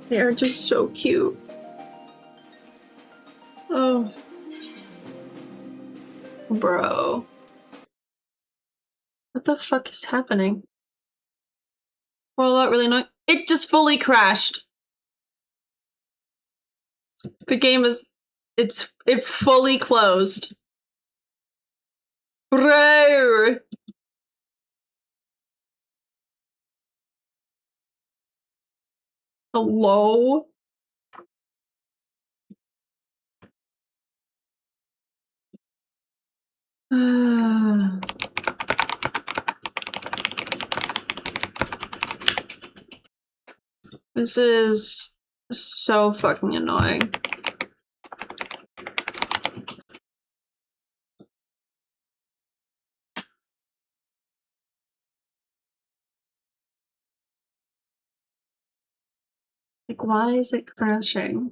They are just so cute. Oh. Bro. What the fuck is happening? Well, that really annoying. It just fully crashed. The game is... It fully closed. Bro! Hello? This is so fucking annoying. Like, why is it crashing?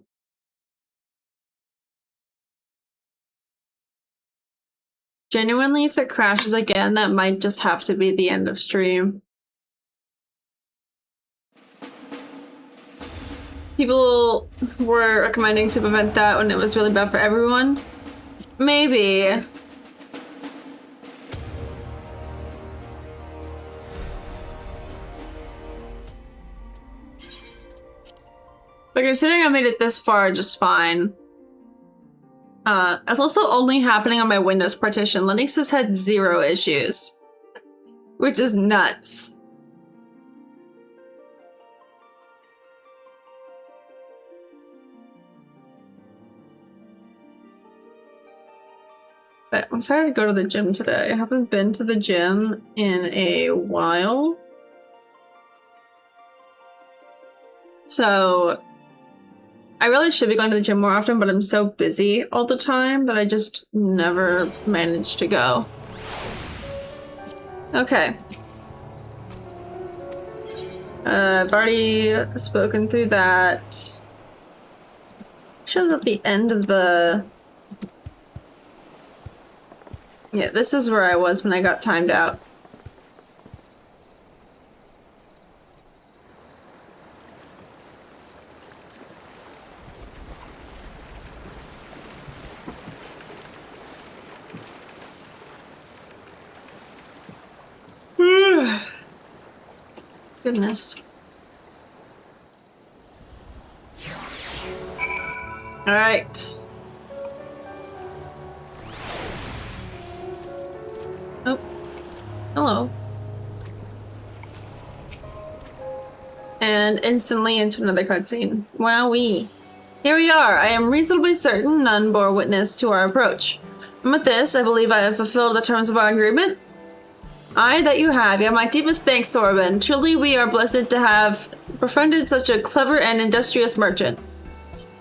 Genuinely, if it crashes again, that might just have to be the end of stream. People were recommending to prevent that when it was really bad for everyone. Maybe. But considering I made it this far just fine. It's also only happening on my Windows partition. Linux has had 0 issues. Which is nuts. But I'm excited to go to the gym today. I haven't been to the gym in a while. So I really should be going to the gym more often, but I'm so busy all the time that I just never manage to go. Okay. I've already spoken through that. Shows at the end of the... Yeah, this is where I was when I got timed out. Goodness. All right. Oh, hello. And instantly into another cutscene. Wowee. Here we are. I am reasonably certain none bore witness to our approach. And with this, I believe I have fulfilled the terms of our agreement. Aye, that you have. You have my deepest thanks, Sorben. Truly, we are blessed to have befriended such a clever and industrious merchant.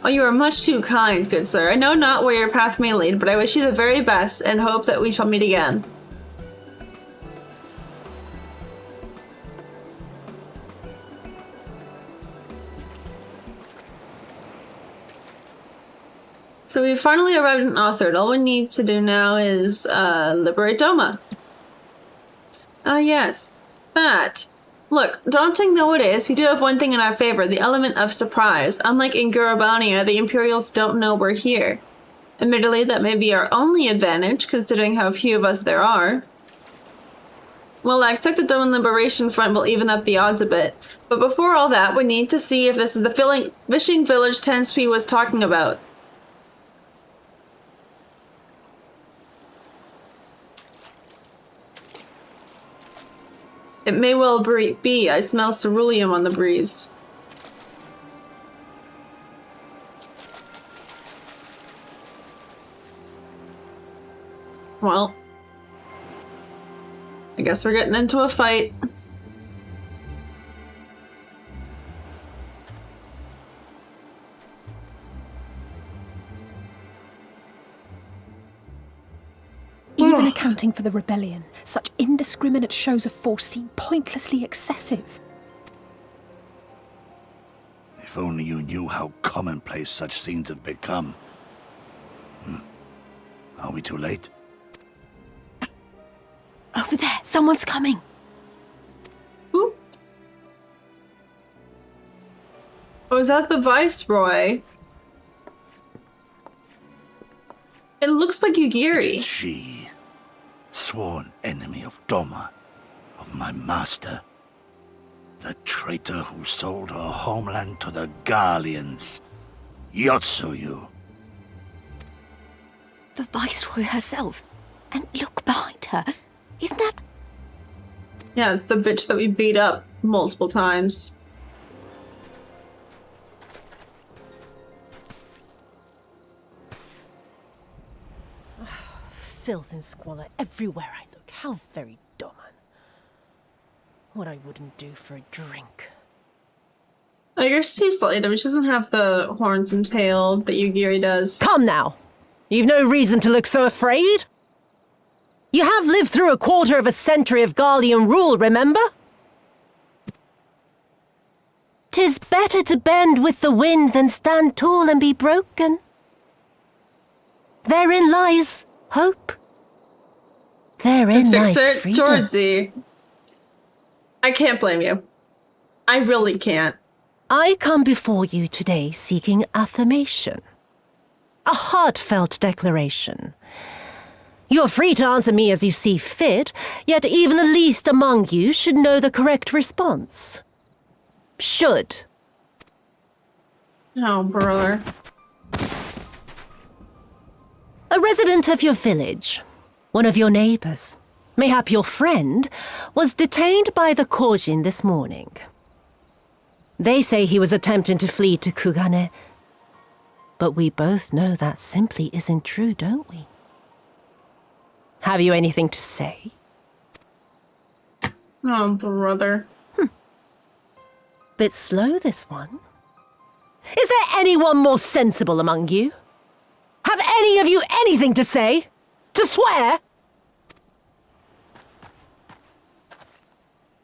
Oh, you are much too kind, good sir. I know not where your path may lead, but I wish you the very best and hope that we shall meet again. So we finally arrived in Authored. All we need to do now is liberate Doma. Ah, yes. That. Look, daunting though it is, we do have one thing in our favor, the element of surprise. Unlike in Gurabania, the Imperials don't know we're here. Admittedly, that may be our only advantage, considering how few of us there are. Well, I expect the Doman Liberation Front will even up the odds a bit. But before all that, we need to see if this is the fishing village Tenspi was talking about. It may well be. I smell ceruleum on the breeze. Well, I guess we're getting into a fight. Even accounting for the rebellion, such indiscriminate shows of force seem pointlessly excessive. If only you knew how commonplace such scenes have become. Are we too late? Over there, someone's coming. Ooh. Oh, is that the Viceroy? It looks like Yugiri. She, sworn enemy of Doma, of my master. The traitor who sold her homeland to the Garleans. Yotsuyu. The Viceroy herself. And look behind her. Isn't that... Yeah, it's the bitch that we beat up multiple times. Filth and squalor everywhere I look. How very Doman. What I wouldn't do for a drink. I guess she's slightly different. She doesn't have the horns and tail that Yugiri does. Come now! You've no reason to look so afraid. You have lived through a quarter of a century of Garlean rule, remember? 'Tis better to bend with the wind than stand tall and be broken. Therein lies hope. Therein Fix lies it, freedom. Georgie. I can't blame you. I really can't. I come before you today seeking affirmation. A heartfelt declaration. You are free to answer me as you see fit, yet even the least among you should know the correct response. Should. Oh, brother. A resident of your village, one of your neighbors, mayhap your friend, was detained by the Kojin this morning. They say he was attempting to flee to Kugane, but we both know that simply isn't true, don't we? Have you anything to say? Oh, brother. Bit slow, this one. Is there anyone more sensible among you? Have any of you anything to say? To swear?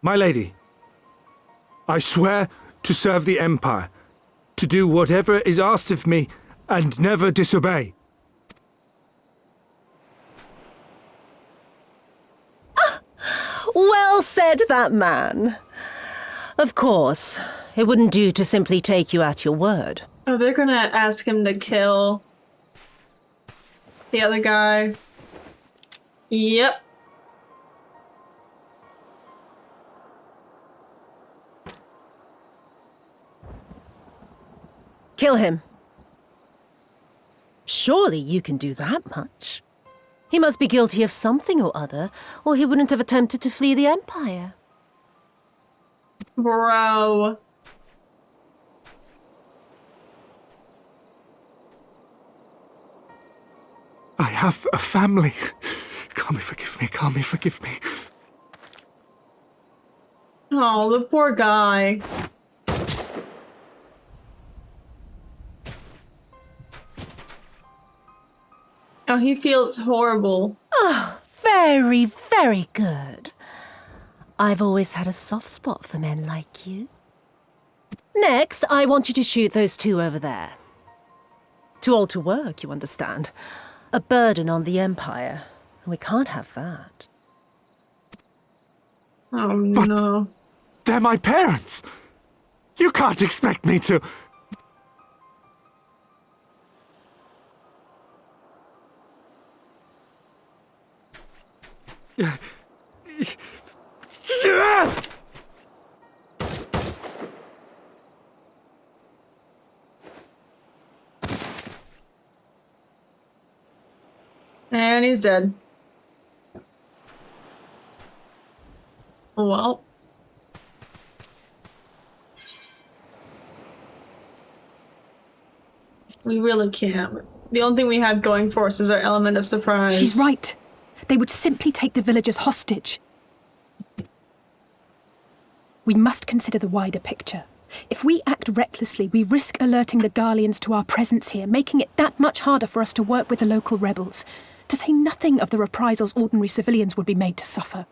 My lady, I swear to serve the Empire, to do whatever is asked of me, and never disobey. Well said, that man. Of course, it wouldn't do to simply take you at your word. Oh, they're gonna ask him to kill the other guy. Yep. Kill him. Surely you can do that much. He must be guilty of something or other, or he wouldn't have attempted to flee the Empire. Bro. I have a family. Kami, forgive me. Kami, forgive me. Oh, the poor guy. Oh, he feels horrible. Very, very good. I've always had a soft spot for men like you. Next, I want you to shoot those two over there. Too old to work, you understand. A burden on the Empire. We can't have that. Oh, no. They're my parents. You can't expect me to... And he's dead. Well. We really can't. The only thing we have going for us is our element of surprise. She's right. They would simply take the villagers hostage. We must consider the wider picture. If we act recklessly, we risk alerting the Garleans to our presence here, making it that much harder for us to work with the local rebels. To say nothing of the reprisals ordinary civilians would be made to suffer.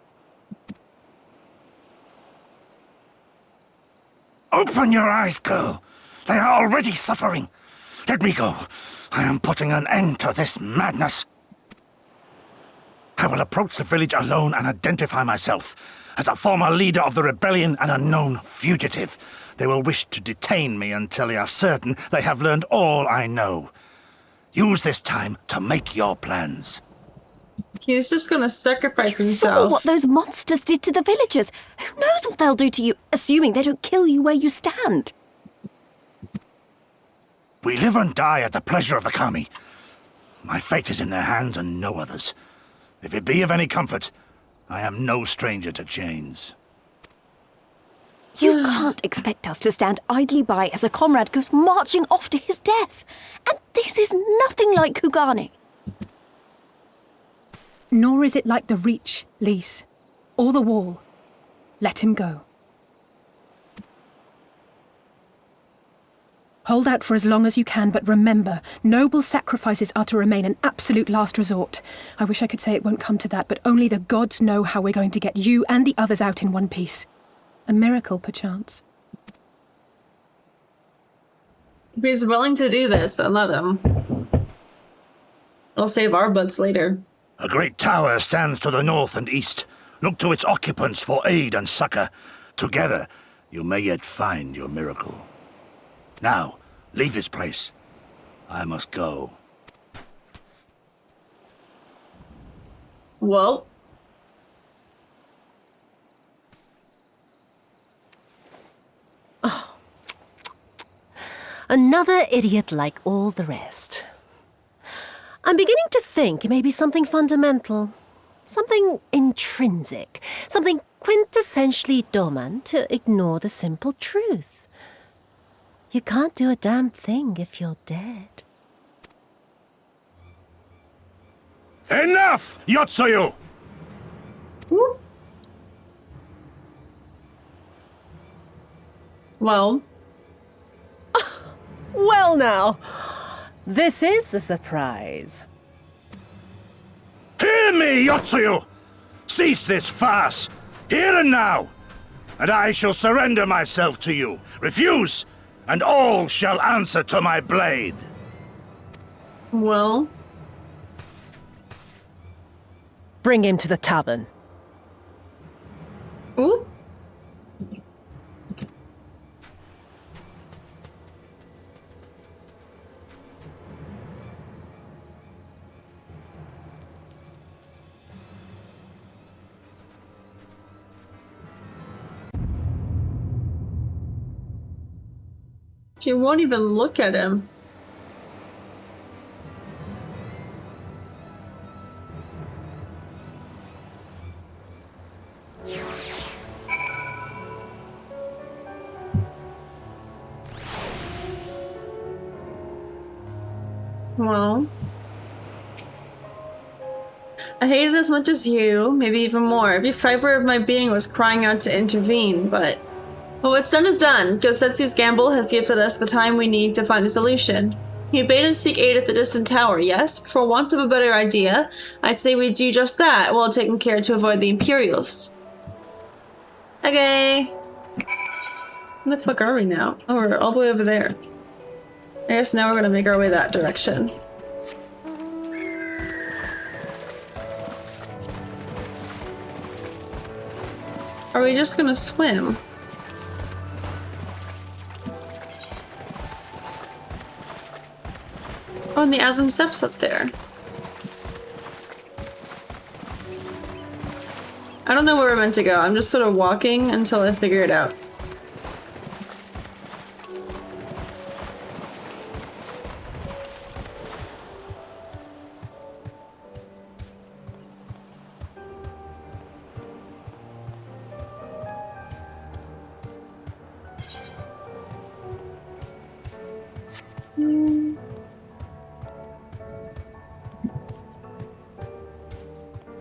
Open your eyes, girl. They are already suffering. Let me go. I am putting an end to this madness. I will approach the village alone and identify myself as a former leader of the rebellion and a known fugitive. They will wish to detain me until they are certain they have learned all I know. Use this time to make your plans. He's just gonna sacrifice You himself. saw what those monsters did to the villagers. Who knows what they'll do to you, assuming they don't kill you where you stand. We live and die at the pleasure of the Kami. My fate is in their hands and no others. If it be of any comfort, I am no stranger to chains. You can't expect us to stand idly by as a comrade goes marching off to his death. And this is nothing like Kugane. Nor is it like the Reach, Lise, or the Wall. Let him go. Hold out for as long as you can, but remember, noble sacrifices are to remain an absolute last resort. I wish I could say it won't come to that, but only the gods know how we're going to get you and the others out in one piece. A miracle, perchance. If he's willing to do this, then let him. It'll save our butts later. A great tower stands to the north and east. Look to its occupants for aid and succor. Together, you may yet find your miracle. Now, leave this place. I must go. Well. Another idiot like all the rest. I'm beginning to think it may be something fundamental. Something intrinsic. Something quintessentially Doman to ignore the simple truth. You can't do a damn thing if you're dead. Enough, Yotsuyu! Whoop. Well. Well now, this is a surprise. Hear me, Yotsuyu! Cease this farce, here and now, and I shall surrender myself to you. Refuse, and all shall answer to my blade. Well. Bring him to the tavern. Ooh. She won't even look at him. Well, I hate it as much as you, maybe even more. Every fiber of my being was crying out to intervene, but what's done is done. Gosetsu's gamble has gifted us the time we need to find a solution. He bade us seek aid at the distant tower, yes? For want of a better idea, I say we do just that, while taking care to avoid the Imperials. Okay. Where the fuck are we now? Oh, we're all the way over there. I guess now we're gonna make our way that direction. Are we just gonna swim? Oh, and the Azim Steps up there. I don't know where we're meant to go. I'm just sort of walking until I figure it out.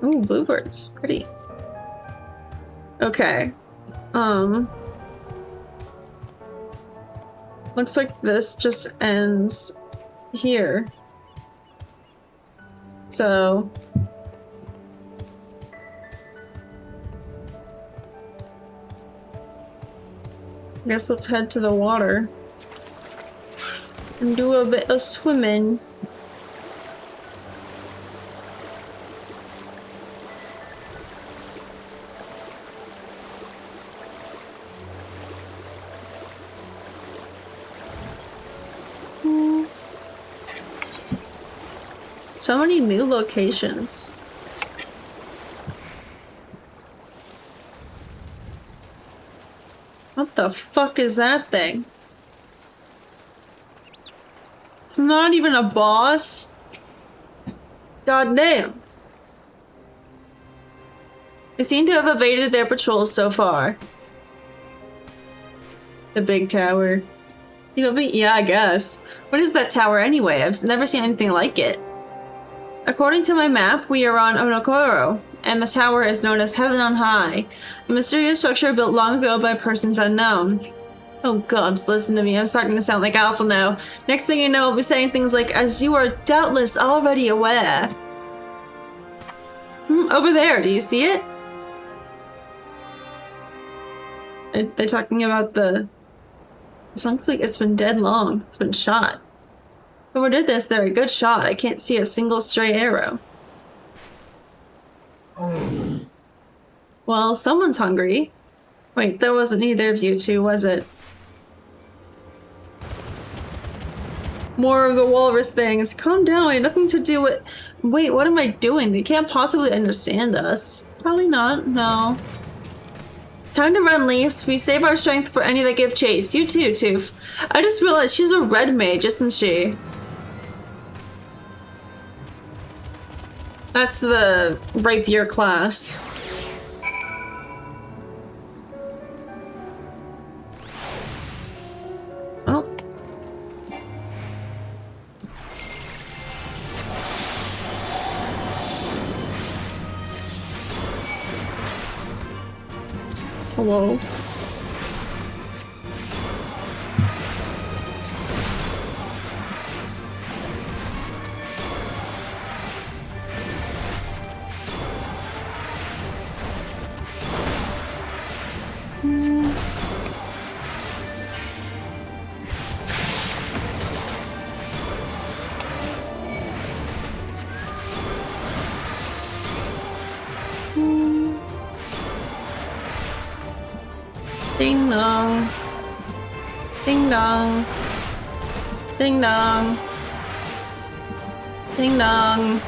Ooh, bluebirds. Pretty. Okay. Looks like this just ends here. So... I guess let's head to the water. And do a bit of swimming. So many new locations. What the fuck is that thing? It's not even a boss. God damn. They seem to have evaded their patrols so far. The big tower. Yeah, I guess. What is that tower anyway? I've never seen anything like it. According to my map, we are on Onokoro, and the tower is known as Heaven on High, a mysterious structure built long ago by persons unknown. Oh gods, listen to me, I'm starting to sound like Alpha now. Next thing you know, I'll be saying things like, as you are doubtless already aware. Over there, do you see it? Are they talking about the It looks like it's been dead long. It's been shot. Whoever did this, they're a good shot. I can't see a single stray arrow. Well, someone's hungry. Wait, that wasn't either of you two, was it? More of the walrus things. Calm down, I had nothing to do with... Wait, what am I doing? They can't possibly understand us. Probably not, no. Time to run, Lise. We save our strength for any that give chase. You too, Toof. I just realized she's a red mage, isn't she? That's the rapier class. Oh. Hello. Ding dong. Ding dong. Ding dong. Ding dong.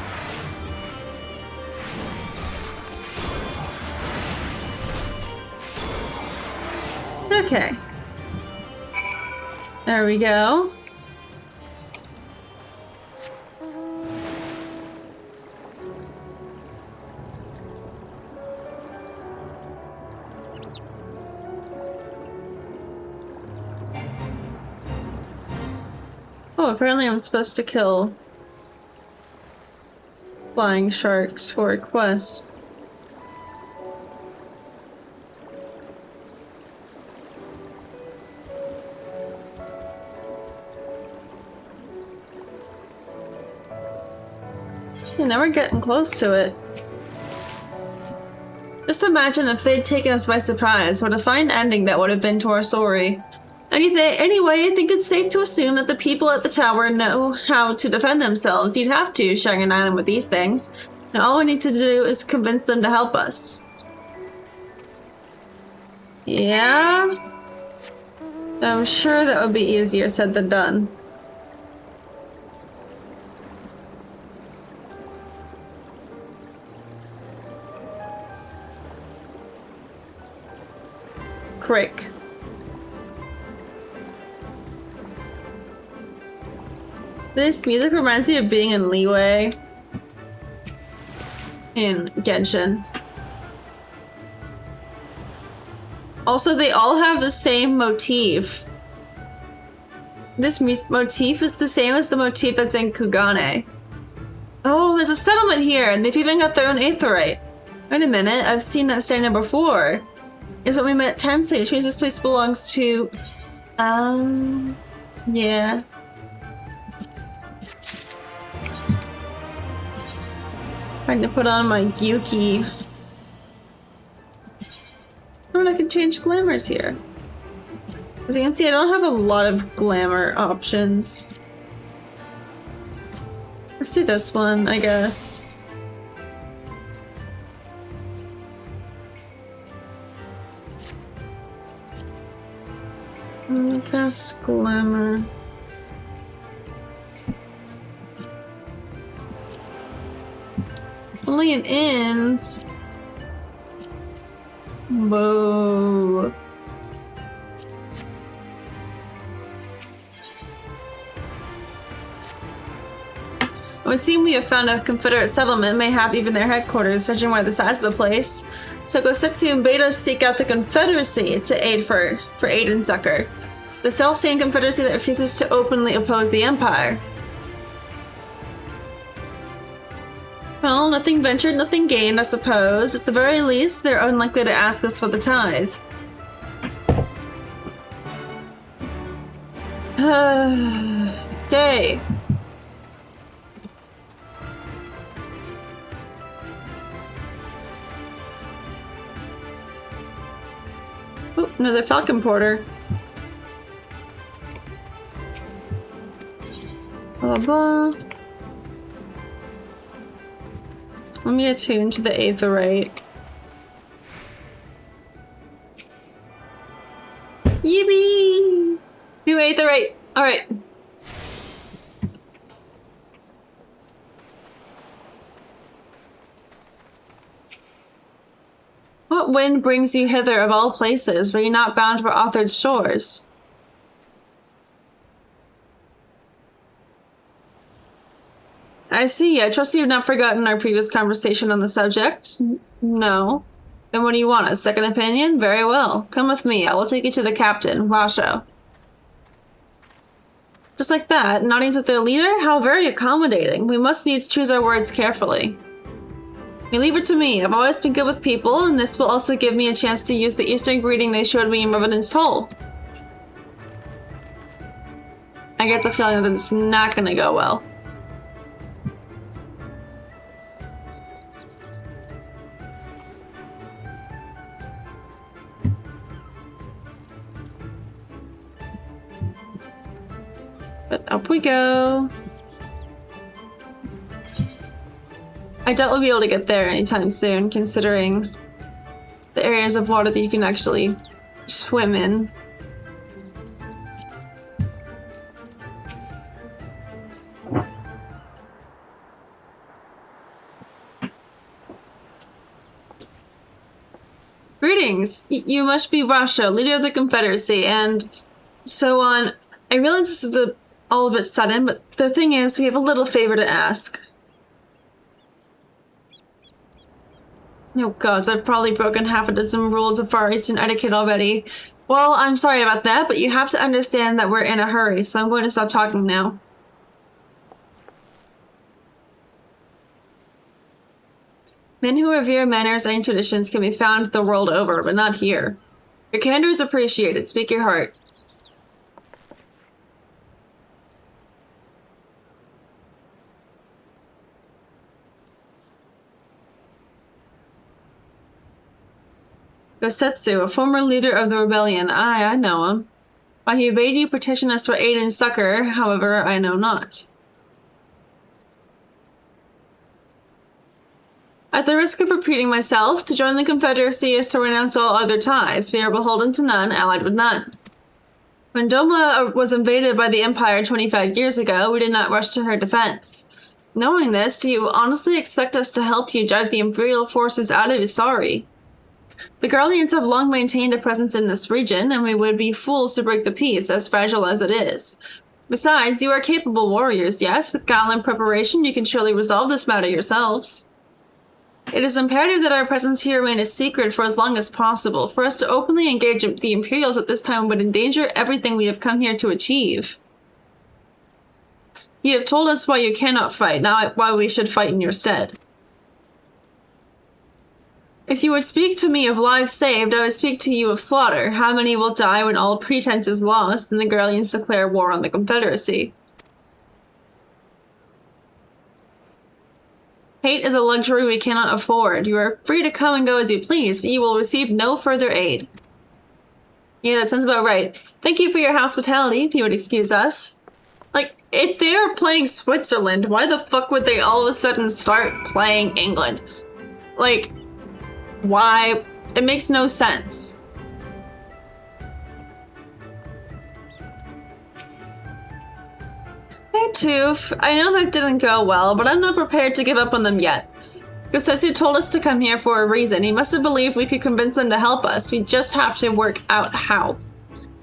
Okay. There we go. Oh, apparently I'm supposed to kill flying sharks for a quest. Yeah, now we're getting close to it. Just imagine if they'd taken us by surprise, what a fine ending that would have been to our story. Anyway, I think it's safe to assume that the people at the tower know how to defend themselves. You'd have to, sharing an island with these things. Now all we need to do is convince them to help us. Yeah? I'm sure that would be easier said than done. Crick. This music reminds me of being in Leeway in Genshin. Also, they all have the same motif. This motif is the same as the motif that's in Kugane. Oh, there's a settlement here, and they've even got their own aetheryte. Wait a minute, I've seen that stand number 4. Is what we met at Tensei, which means this place belongs to... yeah. Trying to put on my Gyuki. Oh, I can change glamours here. As you can see, I don't have a lot of glamour options. Let's do this one, I guess. Cast glamour. Only in inns. Whoa. It would seem we have found a Confederate settlement, mayhap even their headquarters, judging by the size of the place. So Gosetsu and Beta seek out the Confederacy to aid for aid and succor. The self-same Confederacy that refuses to openly oppose the Empire. Well, nothing ventured, nothing gained, I suppose. At the very least, they're unlikely to ask us for the tithe. Okay. Oh, another Falcon Porter. Blah, blah. Let me attune to the Aetherite. Yippee! New Aetherite! Alright. What wind brings you hither of all places? Were you not bound for Author's shores? I see. I trust you have not forgotten our previous conversation on the subject. No. Then what do you want? A second opinion? Very well. Come with me. I will take you to the captain, Washo. Just like that, nodding with their leader? How very accommodating. We must needs choose our words carefully. You leave it to me. I've always been good with people, and this will also give me a chance to use the Eastern greeting they showed me in Revenant's Toll. I get the feeling that it's not gonna go well. But up we go. I doubt we'll be able to get there anytime soon, considering the areas of water that you can actually swim in. Greetings! You must be Washo, leader of the Confederacy, and so on. I realize this is all a bit sudden, but the thing is, we have a little favor to ask. Oh gods, I've probably broken half a dozen rules of Far Eastern etiquette already. Well, I'm sorry about that, but you have to understand that we're in a hurry, so I'm going to stop talking now. Men who revere manners and traditions can be found the world over, but not here. Your candor is appreciated. Speak your heart. Gosetsu, a former leader of the rebellion. I know him. Why he bade you petition us for aid and succor, however, I know not. At the risk of repeating myself, to join the Confederacy is to renounce all other ties. We are beholden to none, allied with none. When Doma was invaded by the Empire 25 years ago, we did not rush to her defense. Knowing this, do you honestly expect us to help you drive the Imperial forces out of Isari? The Garleans have long maintained a presence in this region, and we would be fools to break the peace, as fragile as it is. Besides, you are capable warriors, yes? With gallant preparation, you can surely resolve this matter yourselves. It is imperative that our presence here remain a secret for as long as possible. For us to openly engage the Imperials at this time would endanger everything we have come here to achieve. You have told us why you cannot fight, not why we should fight in your stead. If you would speak to me of lives saved, I would speak to you of slaughter. How many will die when all pretense is lost and the Garleans declare war on the Confederacy? Hate is a luxury we cannot afford. You are free to come and go as you please, but you will receive no further aid. Yeah, that sounds about right. Thank you for your hospitality, if you would excuse us. Like, if they are playing Switzerland, why the fuck would they all of a sudden start playing England? Like, why? It makes no sense. Hey, Toof. I know that didn't go well, but I'm not prepared to give up on them yet. Gosetsu told us to come here for a reason. He must have believed we could convince them to help us. We just have to work out how.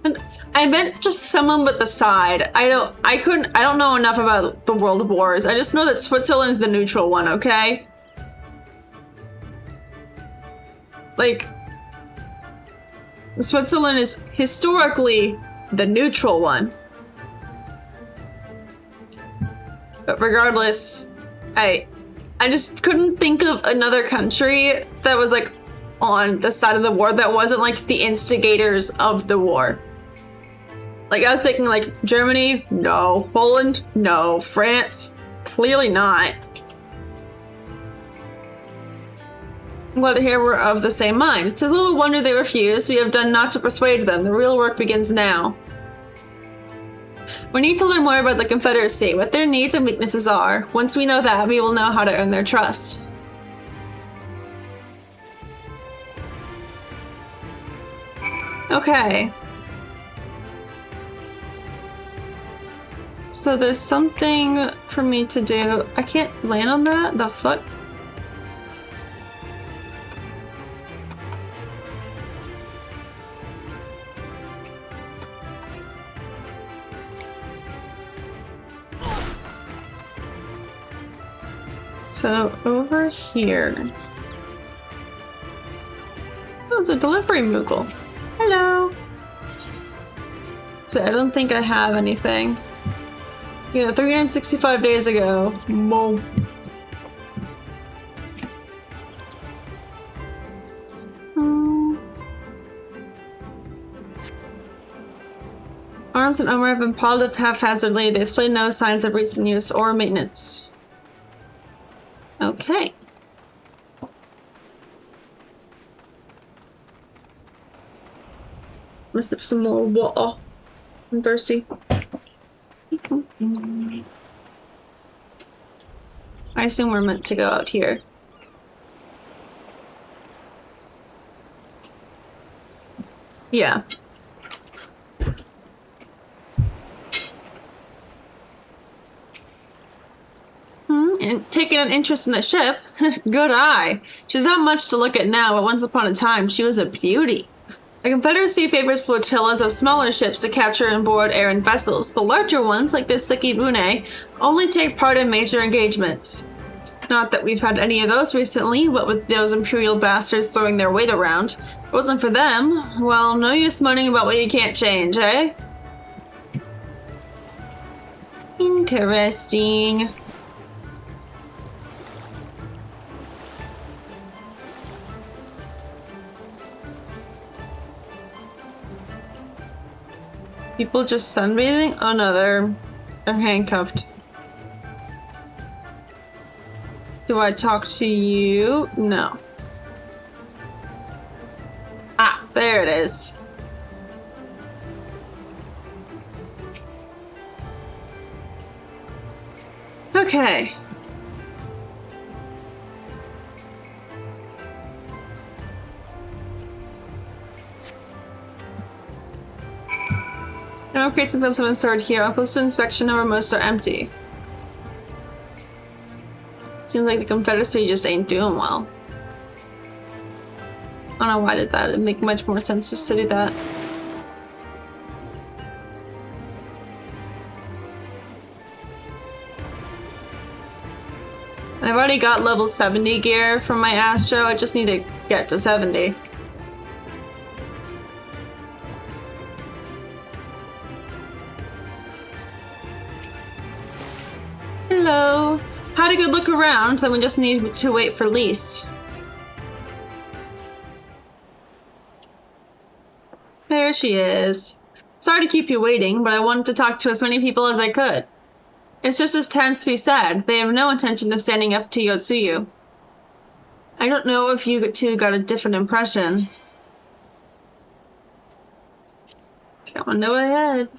And I meant just someone with a side. I don't know enough about the world wars. I just know that Switzerland's the neutral one, okay? Like, Switzerland is historically the neutral one. But regardless, I just couldn't think of another country that was like on the side of the war that wasn't like the instigators of the war. Like I was thinking like Germany, no. Poland, no. France, clearly not. I'm glad to hear we're of the same mind. It's a little wonder they refused. We have done naught to persuade them. The real work begins now. We need to learn more about the Confederacy, what their needs and weaknesses are. Once we know that, we will know how to earn their trust. Okay. So there's something for me to do. I can't land on that? The fuck? So over here. Oh, it's a delivery Moogle. Hello. So I don't think I have anything. Yeah, 365 days ago. Whoa. Arms and armor have been piled up haphazardly. They display no signs of recent use or maintenance. Okay. I'm gonna sip some more water. I'm thirsty. I assume we're meant to go out here. Yeah. And taking an interest in the ship? Good eye. She's not much to look at now, but once upon a time, she was a beauty. The Confederacy favors flotillas of smaller ships to capture and board errant vessels. The larger ones, like the Sekibune, only take part in major engagements. Not that we've had any of those recently, what with those Imperial bastards throwing their weight around. If it wasn't for them, well, no use moaning about what you can't change, eh? Interesting. People just sunbathing? Oh no, they're handcuffed. Do I talk to you? No. Ah, there it is. Okay. No crates and pills have been stored here. I'll post to inspection, however, most are empty. Seems like the Confederacy just ain't doing well. I don't know why I did that. It'd make much more sense just to do that. And I've already got level 70 gear from my Astro. I just need to get to 70. Hello. Had a good look around, then we just need to wait for Lise. There she is. Sorry to keep you waiting, but I wanted to talk to as many people as I could. It's just as tends to be said, they have no intention of standing up to Yotsuyu. I don't know if you two got a different impression. Got one no ahead.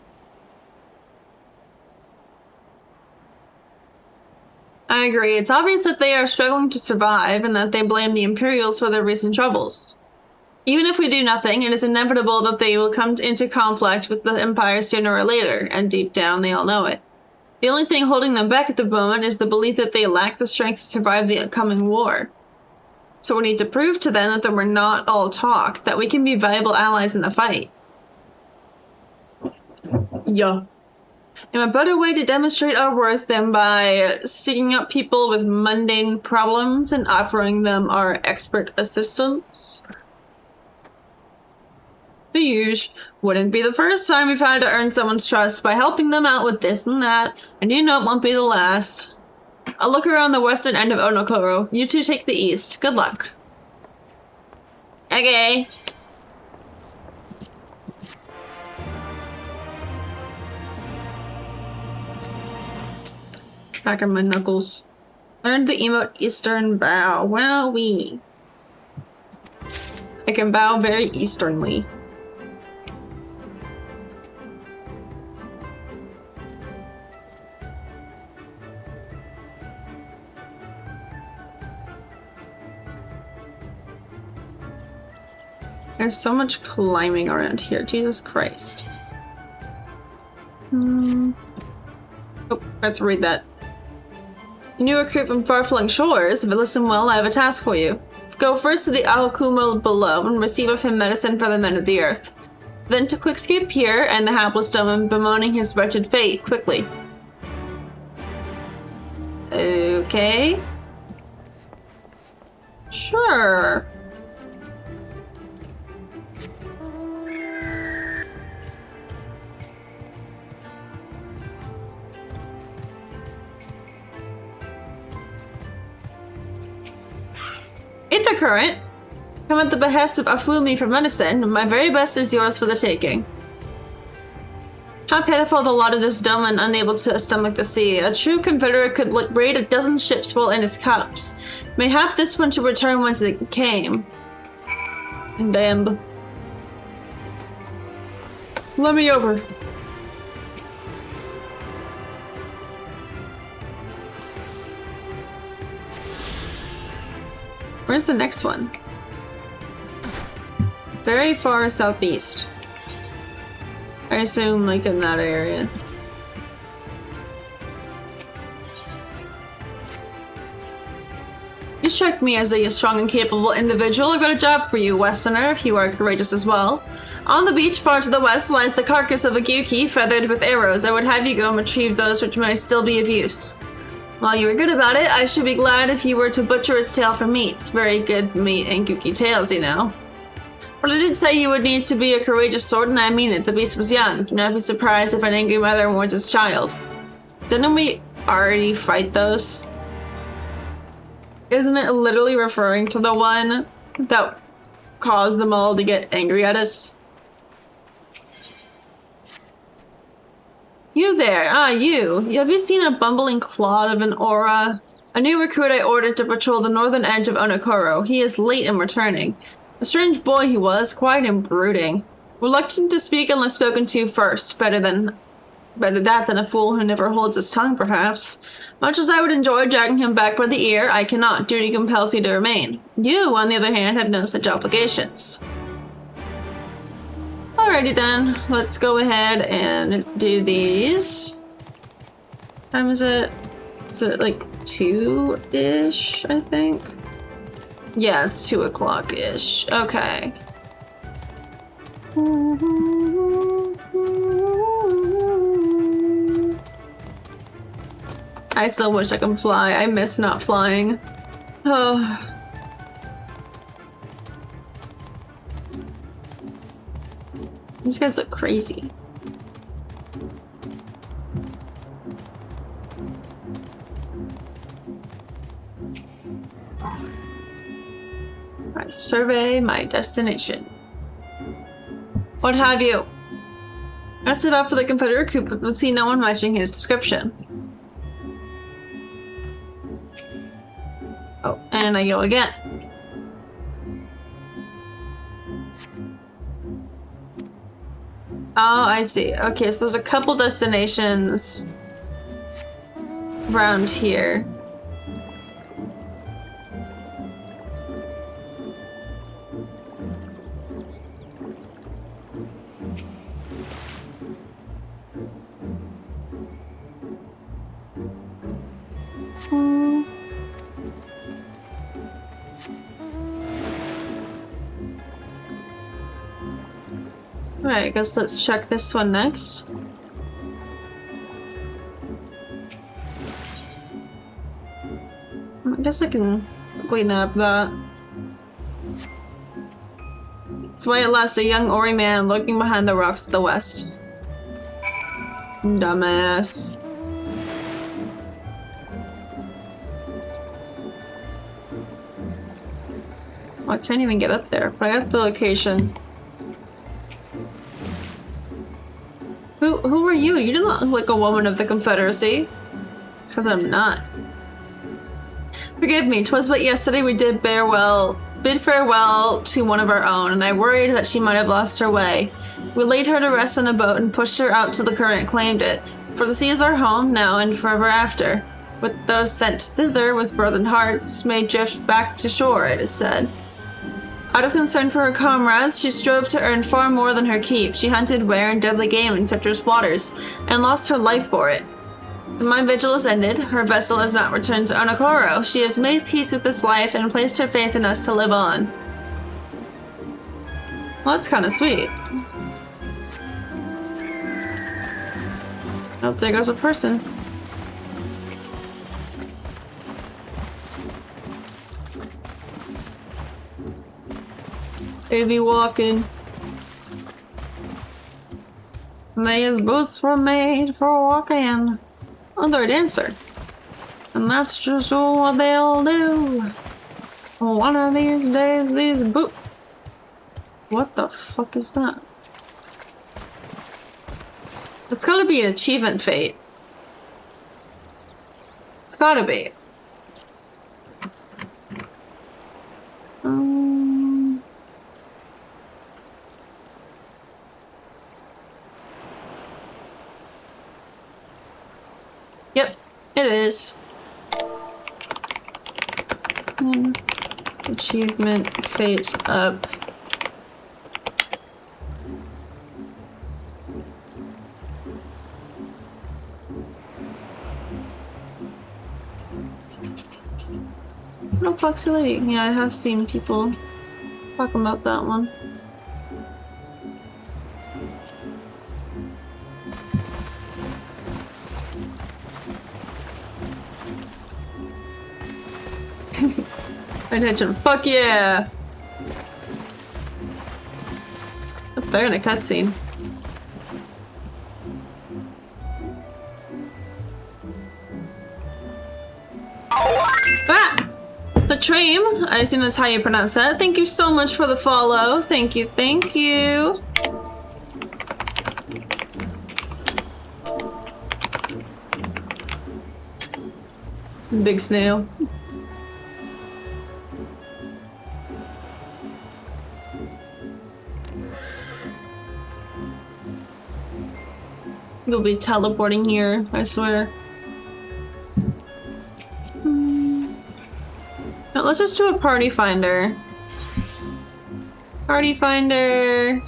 I agree. It's obvious that they are struggling to survive and that they blame the Imperials for their recent troubles. Even if we do nothing, it is inevitable that they will come into conflict with the Empire sooner or later, and deep down they all know it. The only thing holding them back at the moment is the belief that they lack the strength to survive the upcoming war. So we need to prove to them that we're not all talk, that we can be valuable allies in the fight. Yeah. And a better way to demonstrate our worth than by sticking up people with mundane problems and offering them our expert assistance. The usual. Wouldn't be the first time we've had to earn someone's trust by helping them out with this and that, and you know it won't be the last. I'll look around the western end of Onokoro. You two take the east. Good luck. Okay. Back on my knuckles. Learned the emote Eastern Bow. Wowee. I can bow very easternly. There's so much climbing around here. Jesus Christ. Oh, let's read that. A new recruit from far-flung shores. If you listen well, I have a task for you. Go first to the Ahukumo below and receive of him medicine for the men of the earth. Then to quickscape here and the hapless Doman bemoaning his wretched fate, quickly. Okay. Sure. Ether current. Come at the behest of Afumi for medicine. My very best is yours for the taking. How pitiful the lot of this Doman, unable to stomach the sea. A true Confederate could raid a dozen ships while in his cups. Mayhap this one should return whence it came. Damn. Let me over. Where's the next one? Very far southeast. I assume, like, in that area. You strike me as a strong and capable individual. I've got a job for you, Westerner, if you are courageous as well. On the beach far to the west lies the carcass of a gyuki feathered with arrows. I would have you go and retrieve those which may still be of use. While you were good about it, I should be glad if you were to butcher its tail for meat. Very good meat and gyuki tails, you know. But I did say you would need to be a courageous sword, and I mean it. The beast was young. Do not be surprised if an angry mother warns its child. Didn't we already fight those? Isn't it literally referring to the one that caused them all to get angry at us? You there! Ah, you! Have you seen a bumbling clod of an aura? A new recruit I ordered to patrol the northern edge of Onokoro. He is late in returning. A strange boy he was, quiet and brooding. Reluctant to speak unless spoken to first. Better that than a fool who never holds his tongue, perhaps. Much as I would enjoy dragging him back by the ear, I cannot. Duty compels me to remain. You, on the other hand, have no such obligations. Alrighty then, let's go ahead and do these. What time is it? Is it like 2-ish, I think? Yeah, it's 2 o'clock-ish. Okay. I still wish I could fly. I miss not flying. Oh. These guys look crazy. Alright, survey my destination. What have you? I stood up for the Confederate coup, but would see no one matching his description. Oh, and I go again. Oh, I see. Okay, so there's a couple destinations around here. Alright, I guess let's check this one next. I guess I can clean up that. It's why at last a young Ori man lurking behind the rocks to the west. Dumbass. Oh, I can't even get up there, but I got the location. Who are you? You do not look like a woman of the Confederacy. It's because I'm not. Forgive me, 'twas but yesterday we did bid farewell to one of our own, and I worried that she might have lost her way. We laid her to rest on a boat and pushed her out till the current claimed it. For the sea is our home now and forever after. With those sent thither with broken hearts may drift back to shore, it is said. Out of concern for her comrades, she strove to earn far more than her keep. She hunted rare and deadly game in treacherous waters, and lost her life for it. My vigil is ended. Her vessel has not returned to Onokoro. She has made peace with this life and placed her faith in us to live on. Well, that's kind of sweet. Oh, there goes a person. They be walking. These boots were made for walking. Oh, they're a dancer. And that's just what they'll do. One of these days, these boots. What the fuck is that? It's gotta be an achievement fate. It's gotta be. Yep, it is. Achievement fate up. Oh, Foxy Lady. Yeah, I have seen people talk about that one. Attention. Fuck yeah! Oh, they're in a cutscene. Ah! Latream, I assume that's how you pronounce that. Thank you so much for the follow. Thank you, thank you. Big snail. You'll be teleporting here, I swear. Now, let's just do a party finder. Party finder.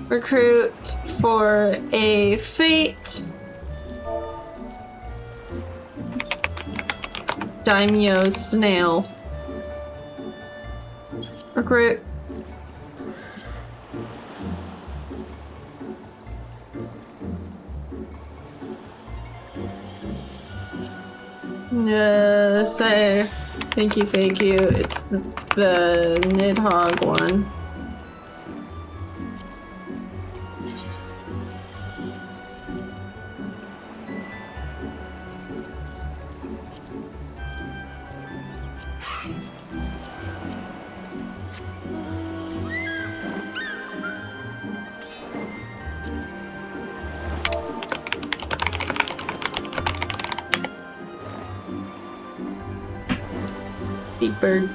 Recruit for a fate. Daimyo snail. Recruit. Say thank you, thank you. It's the Nidhogg one. Big bird.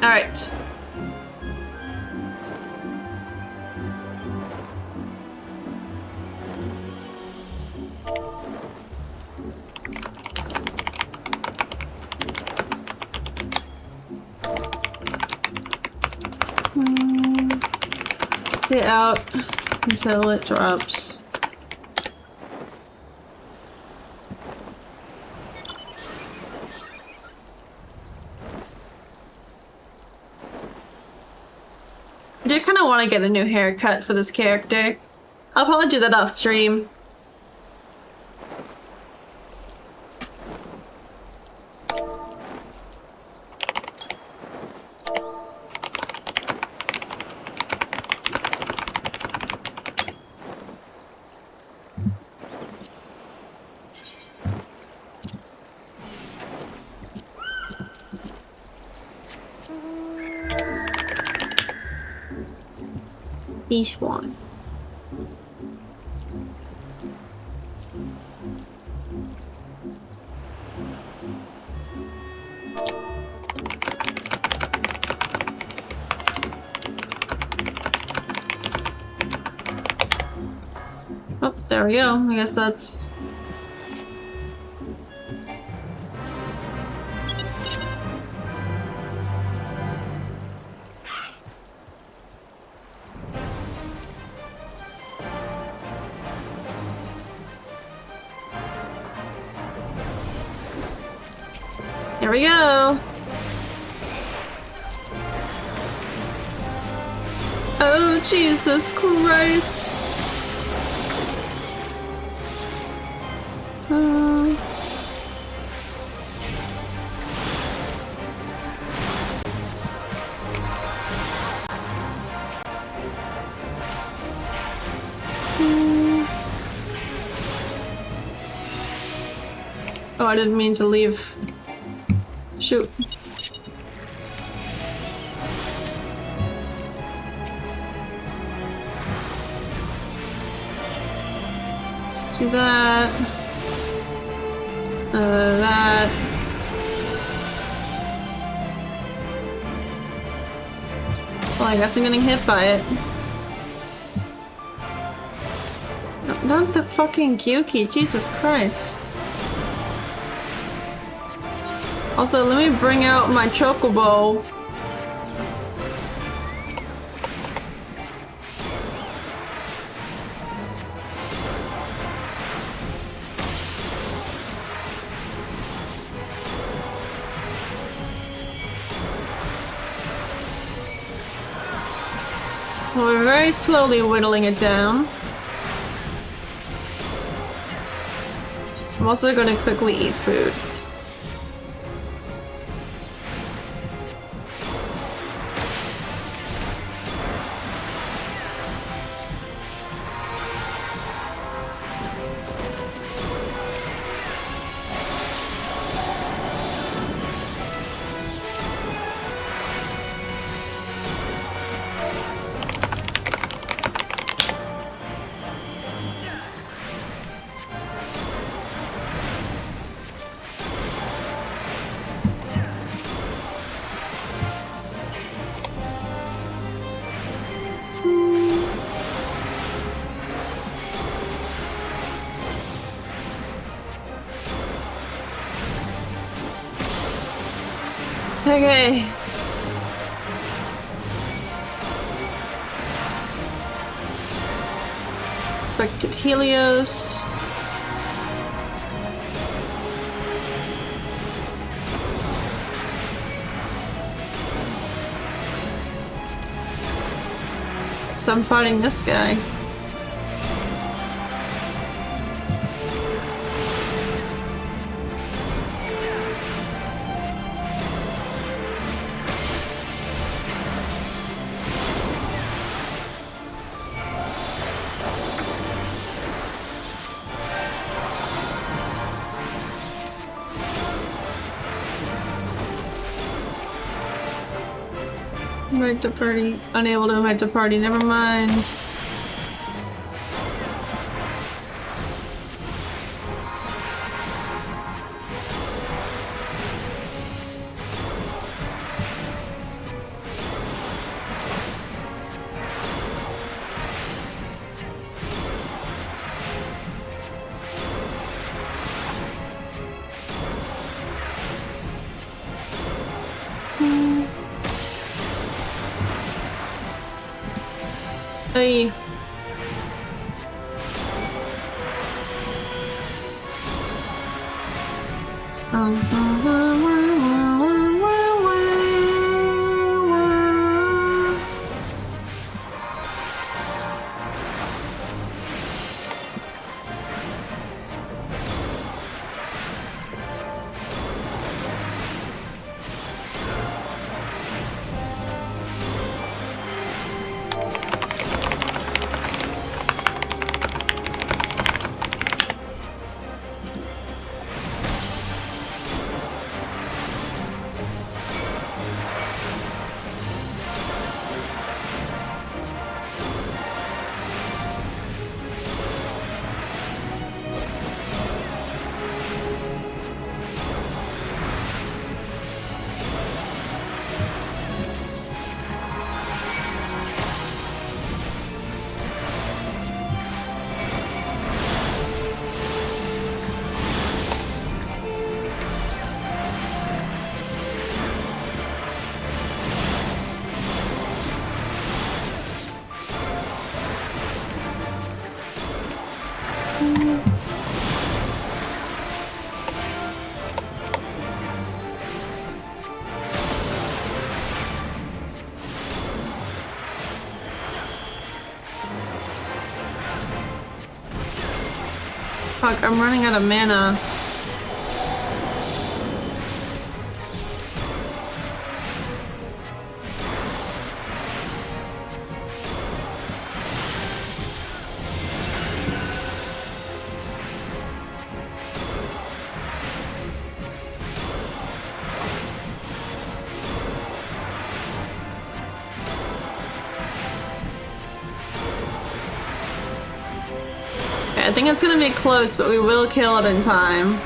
All right. Stay out until it drops. I do kind of want to get a new haircut for this character. I'll probably do that off stream. This one. Oh, there we go. I guess that's... Here we go. Oh, Jesus Christ. Oh, I didn't mean to leave. Shoot. Let's do that. That. Well, I guess I'm getting hit by it. No, not the fucking Gyuki, Jesus Christ. Also, let me bring out my chocobo. We're very slowly whittling it down. I'm also going to quickly eat food. Okay. Expected Helios. So I'm fighting this guy. Invite to party. Unable to invite to party. Never mind. Hey. Fuck, I'm running out of mana. I think it's gonna be close, but we will kill it in time.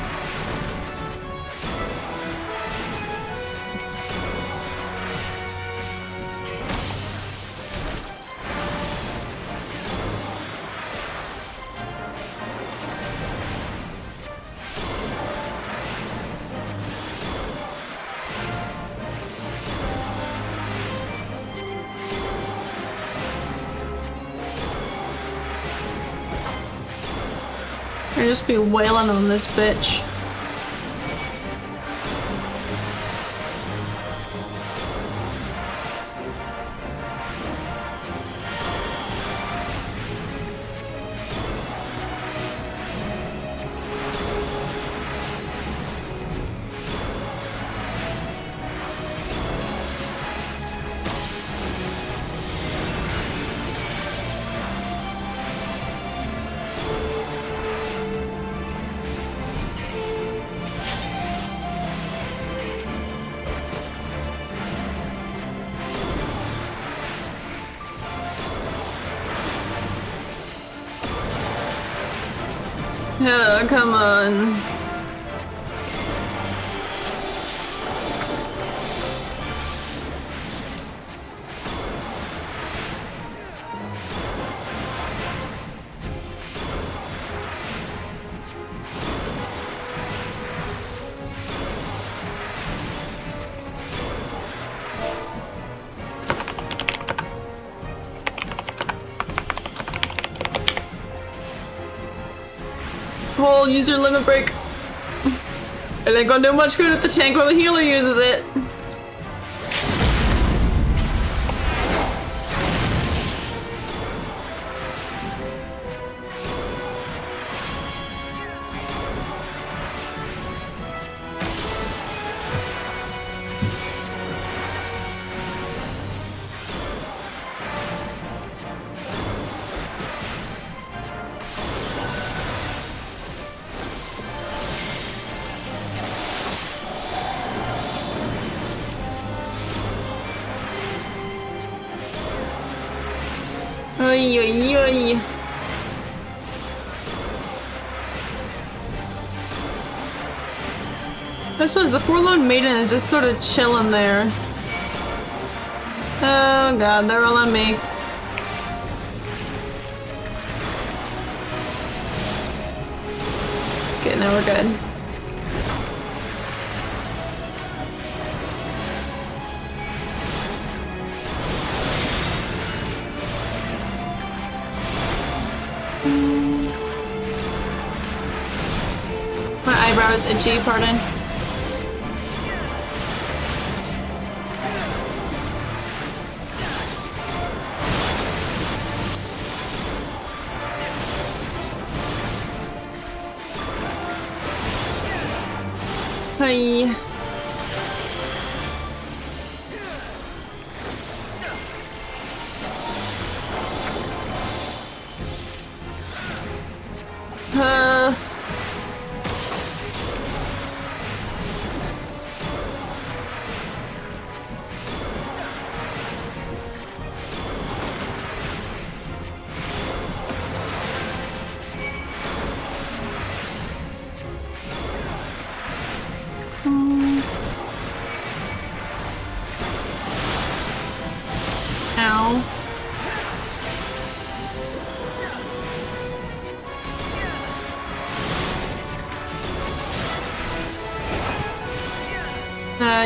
I just be wailing on this bitch. Yeah, come on. Whole user limit break. It ain't gonna do much good if the tank or the healer uses it. Oy, oy, oy. I suppose the Forlorn Maiden is just sort of chilling there. Oh god, they're all on me. Okay, now we're good. My eyebrow is itchy, pardon. Hi. Ow.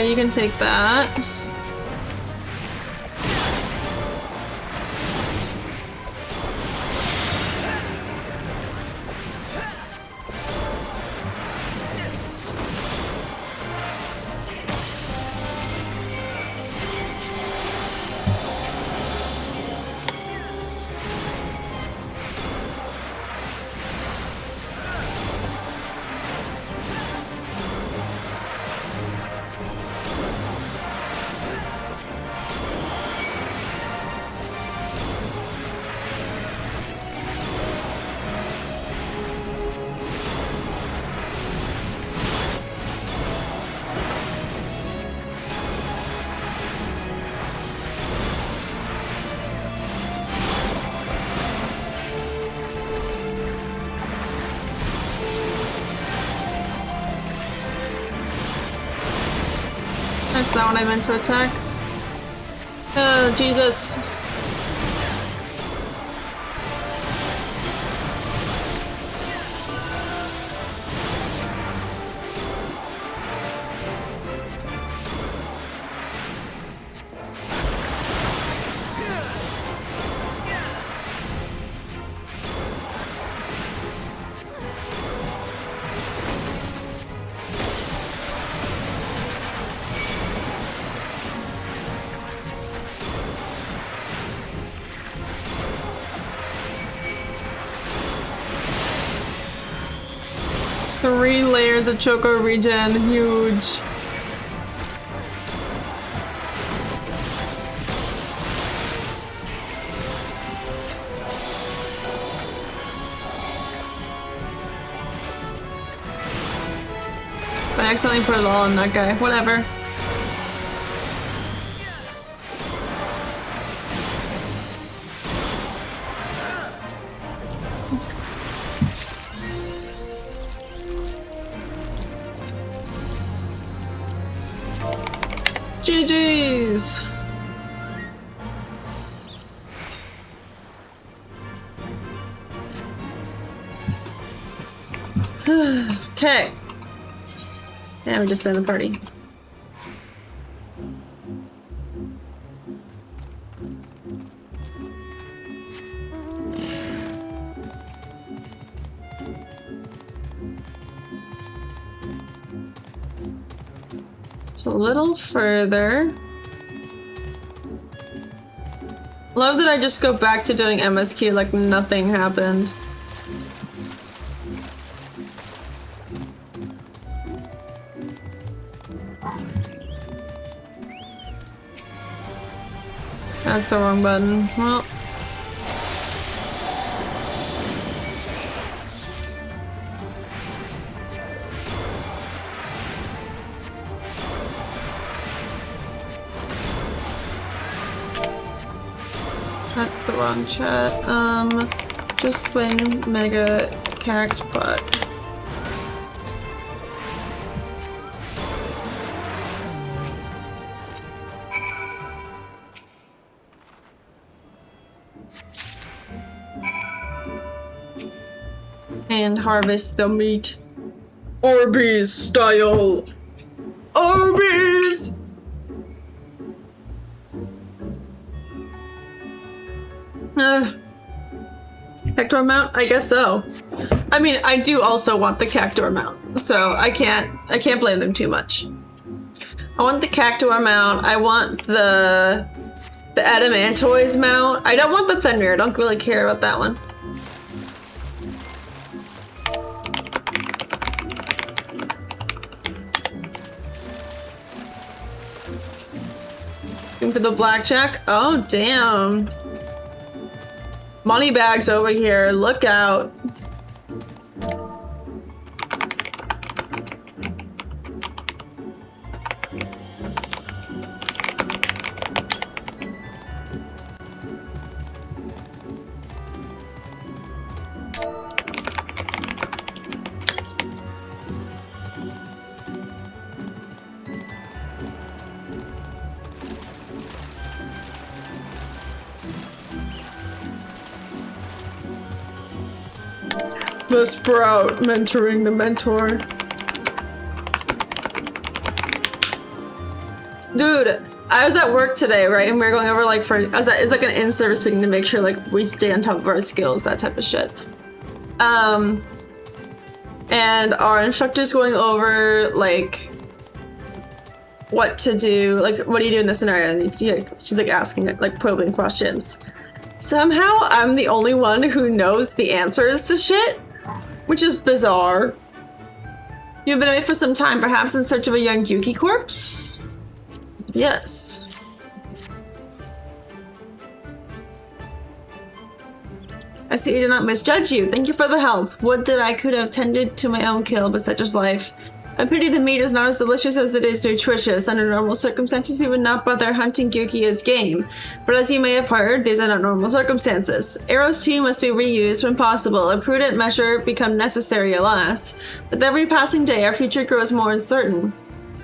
You can take that. That's not what I meant to attack. Oh, Jesus. Three layers of Choco regen, huge. I accidentally put it all on that guy. Whatever. GG's! Okay. Now we just spend the party. So a little further. Love that I just go back to doing MSQ like nothing happened. That's the wrong button. Well. That's the wrong chat. Just win mega cactpot. And harvest the meat. Arby's style. Arby's! Cactuar mount? I guess so. I mean, I do also want the Cactuar mount, so I can't blame them too much. I want the Cactuar mount. I want the Adamantoise mount. I don't want the Fenrir. I don't really care about that one. Looking for the blackjack? Oh, damn. Moneybags over here. Look out. The sprout mentoring the mentor. Dude, I was at work today, right? And we were going over like it's like an in-service meeting to make sure like we stay on top of our skills, that type of shit. And our instructor's going over like what to do, like what do you do in this scenario? And she's like asking like probing questions. Somehow I'm the only one who knows the answers to shit. Which is bizarre. You've been away for some time, perhaps in search of a young Yuki corpse? Yes. I see I did not misjudge you. Thank you for the help. Would that I could have tended to my own kill, but such is life. I pity the meat is not as delicious as it is nutritious. Under normal circumstances, we would not bother hunting Yuki as game. But as you may have heard, these are not normal circumstances. Arrows too must be reused when possible. A prudent measure become necessary, alas. With every passing day, our future grows more uncertain.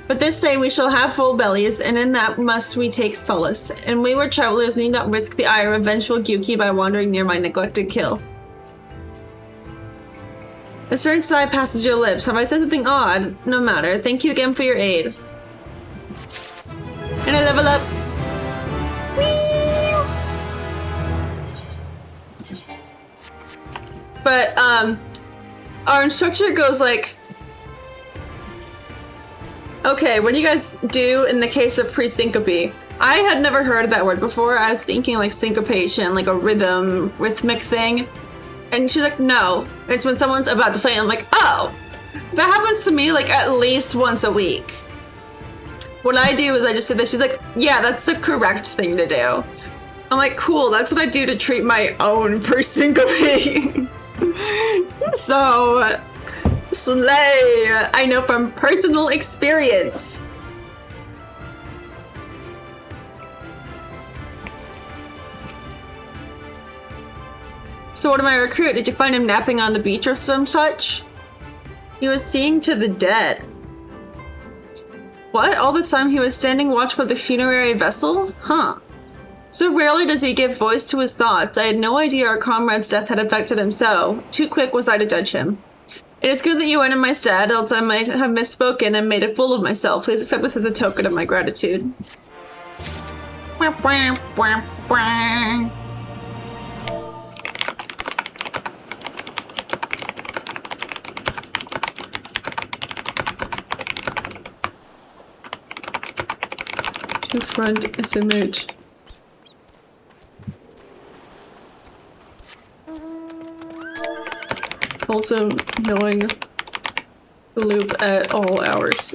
But this day we shall have full bellies, and in that must we take solace. And wayward travelers need not risk the ire of vengeful Gyuki by wandering near my neglected kill. A strange sigh passes your lips. Have I said something odd? No matter. Thank you again for your aid. And I level up. Whee! But, our instructor goes like, okay, what do you guys do in the case of pre-syncope? I had never heard that word before. I was thinking like syncopation, like a rhythmic thing. And she's like, no, it's when someone's about to faint. I'm like, oh, that happens to me like at least once a week. What I do is I just do this. She's like, yeah, that's the correct thing to do. I'm like, cool, that's what I do to treat my own pre-syncope. So, slay, I know from personal experience. So what of my recruit? Did you find him napping on the beach or some such? He was seeing to the dead. What? All the time he was standing watch for the funerary vessel? Huh. So rarely does he give voice to his thoughts. I had no idea our comrade's death had affected him so. Too quick was I to judge him. It is good that you went in my stead, else I might have misspoken and made a fool of myself. Please accept this as a token of my gratitude. To front SMH. Also knowing the loop at all hours.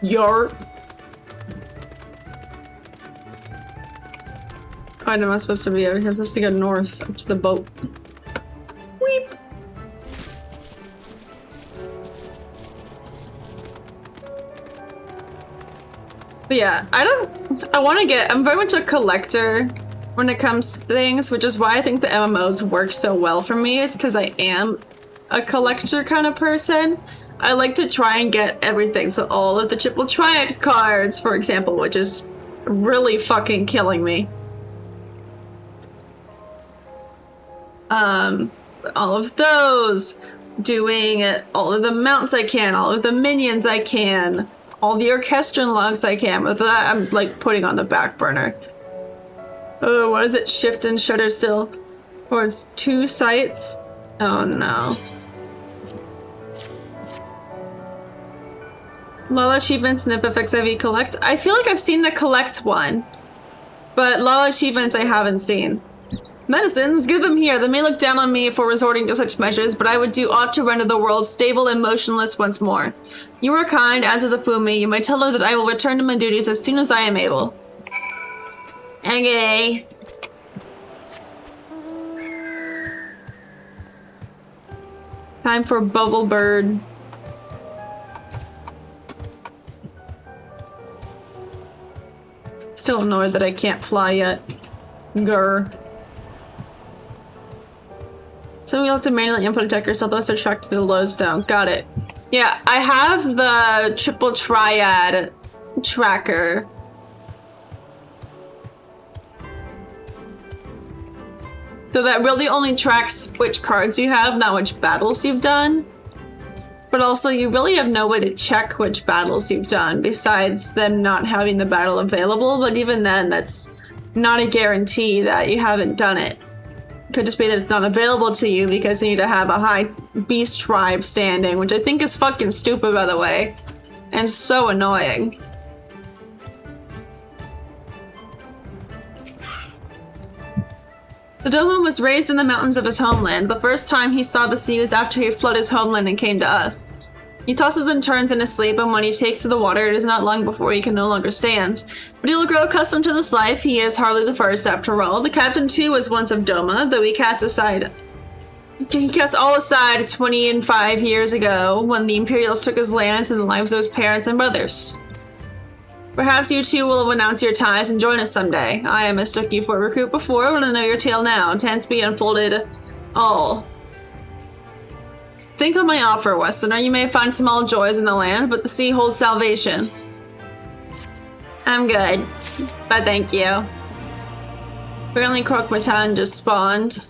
Yar. Alright, am I supposed to be over here? I'm supposed to go north up to the boat. Weep. But yeah, I'm very much a collector when it comes to things, which is why I think the MMOs work so well for me, is because I am a collector kind of person. I like to try and get everything. So all of the triple triad cards, for example, which is really fucking killing me. All of those, doing all of the mounts I can, all of the minions I can, all the orchestral logs I can, but that I'm like putting on the back burner. Oh, what is it? Shift and shutter still. Or it's 2 sites? Oh no. Lala achievements and FFXIV collect. I feel like I've seen the collect one, but Lala achievements I haven't seen. Medicines, give them here. They may look down on me for resorting to such measures, but I would do aught to render the world stable and motionless once more. You are kind, as is Afumi. You may tell her that I will return to my duties as soon as I am able. Okay. Time for Bubble Bird. Still annoyed that I can't fly yet. Grr. So we'll have to manually input a deck yourself, those are tracked to the lodestone. Got it. Yeah, I have the triple triad tracker. So that really only tracks which cards you have, not which battles you've done. But also you really have no way to check which battles you've done besides them not having the battle available, but even then that's not a guarantee that you haven't done it. Could just be that it's not available to you because you need to have a high beast tribe standing, which I think is fucking stupid, by the way, and so annoying. The Doma was raised in the mountains of his homeland. The first time he saw the sea was after he fled his homeland and came to us. He tosses and turns in his sleep, and when he takes to the water, it is not long before he can no longer stand. But he will grow accustomed to this life. He is hardly the first, after all. The captain, too, was once of Doma, though he cast aside He cast all aside 25 years ago when the Imperials took his lands and the lives of his parents and brothers. Perhaps you two will announce your ties and join us someday. I mistook you for a recruit before, want to know your tale now. Intends be unfolded all. Think of my offer, Westerner. You may find small joys in the land, but the sea holds salvation. I'm good, but thank you. Apparently Croque-Matan just spawned.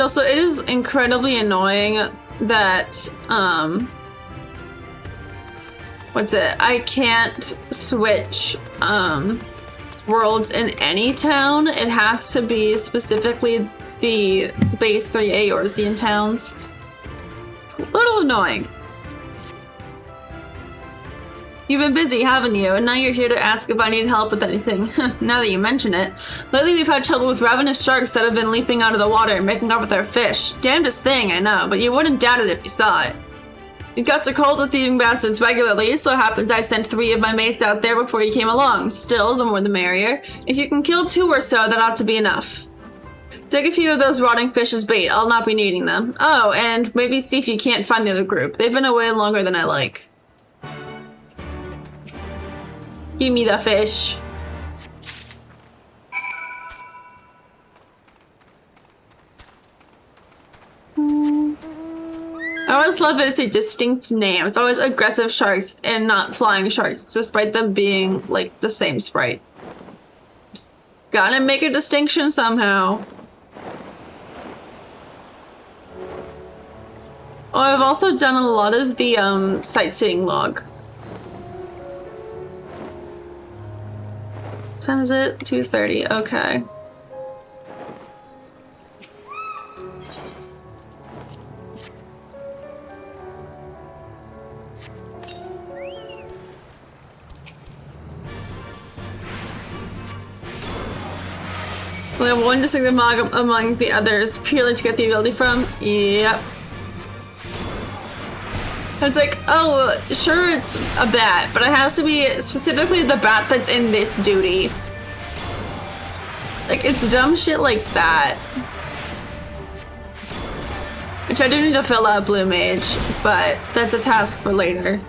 Also, it is incredibly annoying that, I can't switch, worlds in any town. It has to be specifically the base 3 Aors in towns. A little annoying. You've been busy, haven't you? And now you're here to ask if I need help with anything. Now that you mention it. Lately we've had trouble with ravenous sharks that have been leaping out of the water and making off with our fish. Damnedest thing, I know, but you wouldn't doubt it if you saw it. You got to call the thieving bastards regularly, so it happens I sent 3 of my mates out there before you came along. Still, the more the merrier. If you can kill 2 or so, that ought to be enough. Take a few of those rotting fish as bait. I'll not be needing them. Oh, and maybe see if you can't find the other group. They've been away longer than I like. Give me the fish. I always love that it's a distinct name. It's always aggressive sharks and not flying sharks, despite them being, like, the same sprite. Gotta make a distinction somehow. Oh, I've also done a lot of the, sightseeing log. What time is it? 2:30, okay. We have one distinct among the others, purely to get the ability from. Yep. It's like, oh, sure it's a bat, but it has to be specifically the bat that's in this duty. Like, it's dumb shit like that. Which I do need to fill out Blue Mage, but that's a task for later.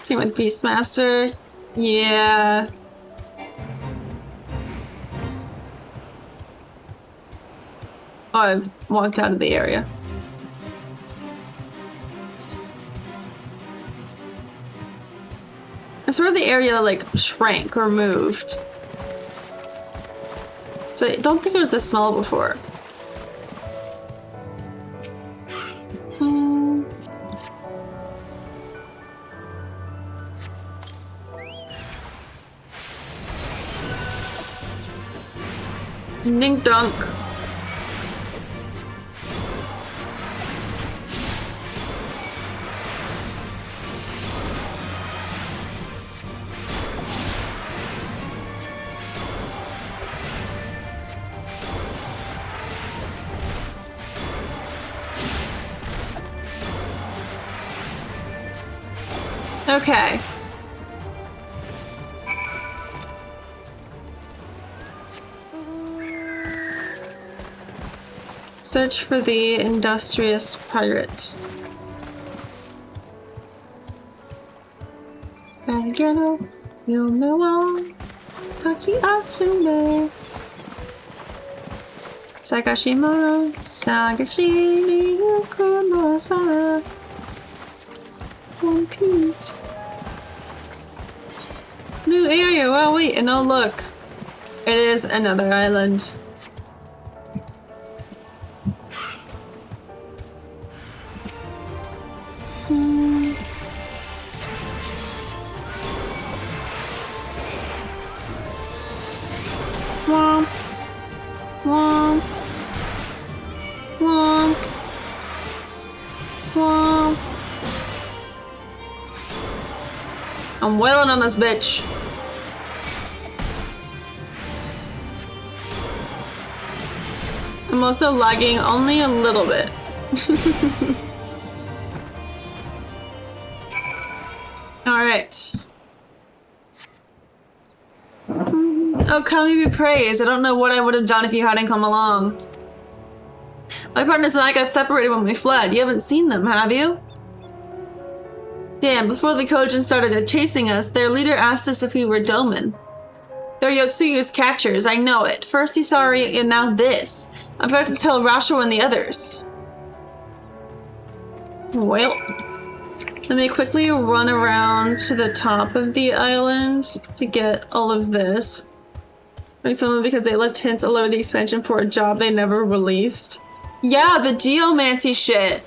Team with Beastmaster. Yeah. Oh, I've walked out of the area. I swear the area, like, shrank or moved. So I don't think it was this small before. Dink dunk. Okay. Search for the industrious pirate. Gotta get up, Yomewa, Taki Atsume, Sakashimaro, Sagashini, Yukunosara. One Piece. New area. Wow, wait, and oh look, it is another island. Womp. Womp. Womp. Womp. I'm wailing on this bitch. I'm also lagging only a little bit. Alright. Oh, come be praised. I don't know what I would have done if you hadn't come along. My partners and I got separated when we fled. You haven't seen them, have you? Damn, before the Kojin started chasing us, their leader asked us if we were Domin. They're Yotsuyu's catchers, I know it. First he's sorry, and now this. I've got to tell Rasho and the others. Well, let me quickly run around to the top of the island to get all of this. Like someone because they left hints all over the expansion for a job they never released. Yeah, the geomancy shit.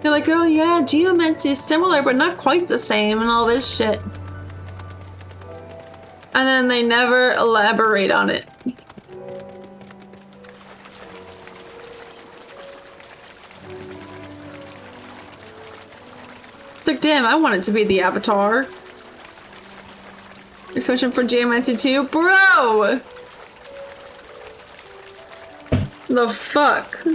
They're like, oh yeah, geomancy is similar but not quite the same and all this shit. And then they never elaborate on it. It's like, damn, I want it to be the Avatar. Expansion for Geomancy 2? Bro! The fuck?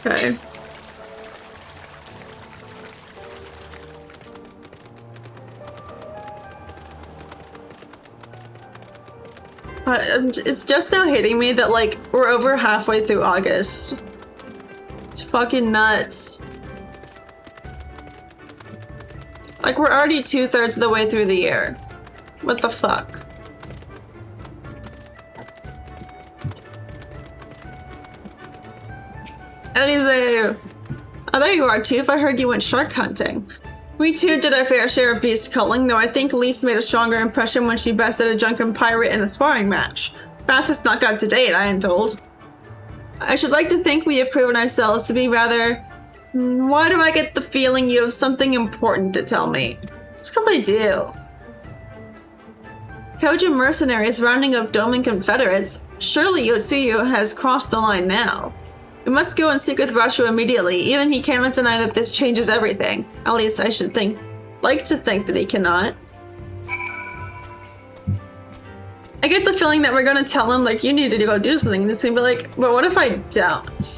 Okay. It's just now hitting me that, like, we're over halfway through August. It's fucking nuts. Like, we're already 2/3 of the way through the year. What the fuck? Elise! Oh, there you are, Toof. I heard you went shark hunting. We too did our fair share of beast culling, though I think Lise made a stronger impression when she bested a drunken pirate in a sparring match. Fastest knockout to date, I am told. I should like to think we have proven ourselves to be rather... Why do I get the feeling you have something important to tell me? It's because I do. Kojin mercenaries rounding up Domin Confederates. Surely Yotsuyu has crossed the line now. We must go and seek with Rasho immediately. Even he cannot deny that this changes everything. At least I should like to think that he cannot. I get the feeling that we're gonna tell him, like, you need to go do something, and he's gonna be like, but what if I don't?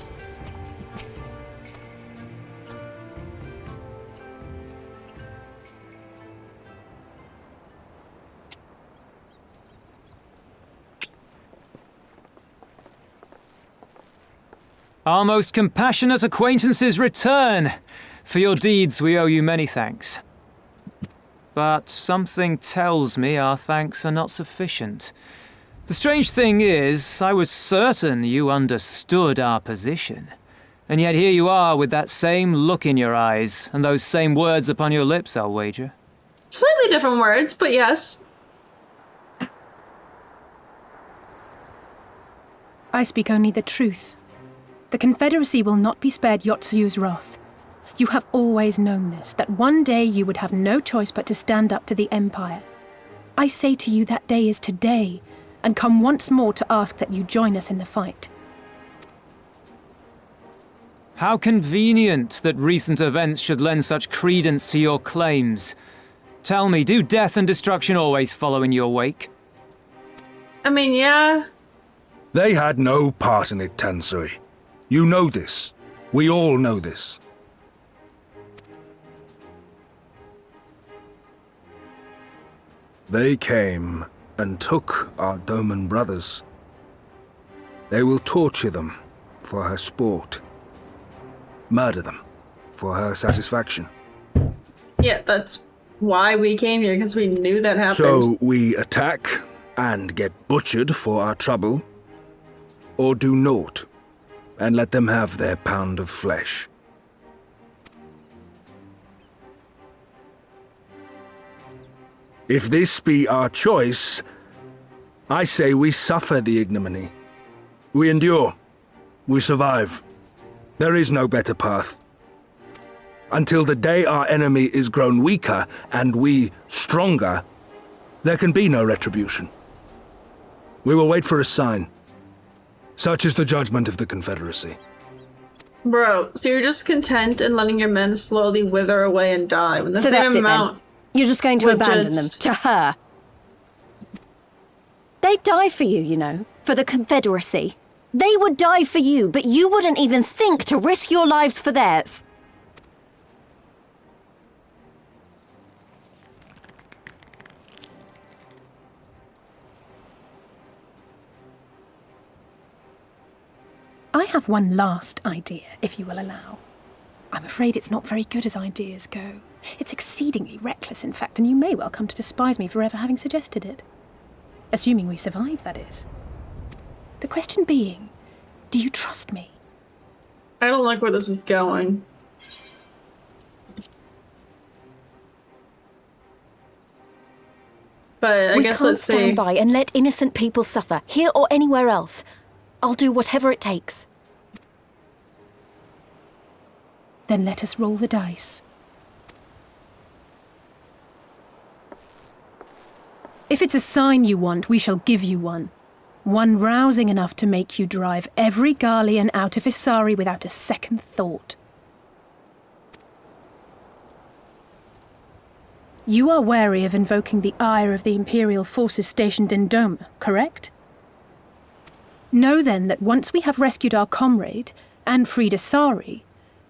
Our most compassionate acquaintances return. For your deeds we owe you many thanks. But something tells me our thanks are not sufficient. The strange thing is, I was certain you understood our position. And yet here you are with that same look in your eyes, and those same words upon your lips, I'll wager. Slightly different words, but yes. I speak only the truth. The Confederacy will not be spared Yotsuyu's wrath. You have always known this, that one day you would have no choice but to stand up to the Empire. I say to you that day is today, and come once more to ask that you join us in the fight. How convenient that recent events should lend such credence to your claims. Tell me, do death and destruction always follow in your wake? I mean, yeah. They had no part in it, Tansui. You know this. We all know this. They came and took our Doman brothers. They will torture them for her sport. Murder them for her satisfaction. Yeah, that's why we came here, because we knew that happened. So we attack and get butchered for our trouble, or do naught and let them have their pound of flesh. If this be our choice, I say we suffer the ignominy. We endure. We survive. There is no better path. Until the day our enemy is grown weaker and we stronger, there can be no retribution. We will wait for a sign. Such is the judgment of the Confederacy. Bro, so you're just content in letting your men slowly wither away and die when the So same that's it amount then. You're just going to would abandon just- them to her. They'd die for you, you know, for the Confederacy. They would die for you, but you wouldn't even think to risk your lives for theirs. I have one last idea, if you will allow. I'm afraid it's not very good as ideas go. It's exceedingly reckless, in fact, and you may well come to despise me for ever having suggested it. Assuming we survive, that is. The question being, do you trust me? I don't like where this is going. But I We guess can't let's see. stand by and let innocent people suffer, here or anywhere else. I'll do whatever it takes. Then let us roll the dice. If it's a sign you want, we shall give you one. One rousing enough to make you drive every Garlean out of Isari without a second thought. You are wary of invoking the ire of the Imperial forces stationed in Doma, correct? Know then that once we have rescued our comrade and freed Isari,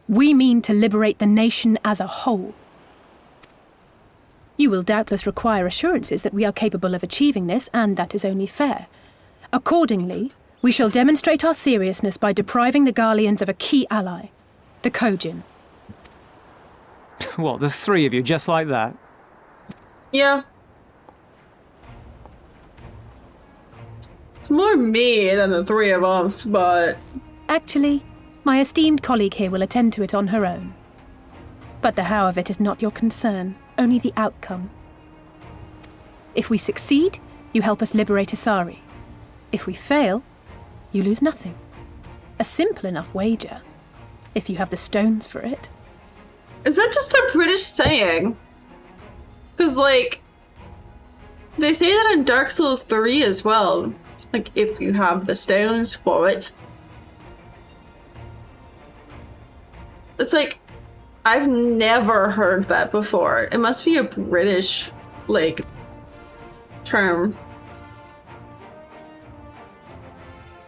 we mean to liberate the nation as a whole. You will doubtless require assurances that we are capable of achieving this, and that is only fair. Accordingly, we shall demonstrate our seriousness by depriving the Garleans of a key ally, the Kojin. What, the three of you, just like that? Yeah. It's more me than the three of us, but Actually, my esteemed colleague here will attend to it on her own. But the how of it is not your concern, only the outcome. If we succeed, you help us liberate Isari. If we fail, you lose nothing. A simple enough wager, if you have the stones for it. is that just a British saying? Because, like, they say that in Dark Souls 3 as well. Like, if you have the stones for it. It's like, I've never heard that before. It must be a British, like, term.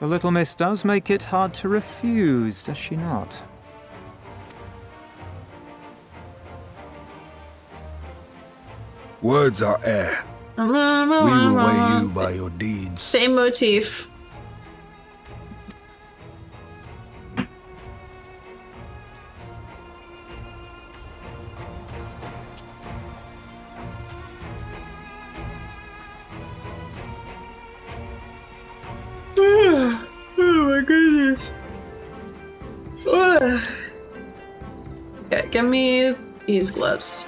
The little miss does make it hard to refuse, does she not? Words are air. We will weigh you by your deeds. Same motif. Oh my goodness. Okay, give me these gloves.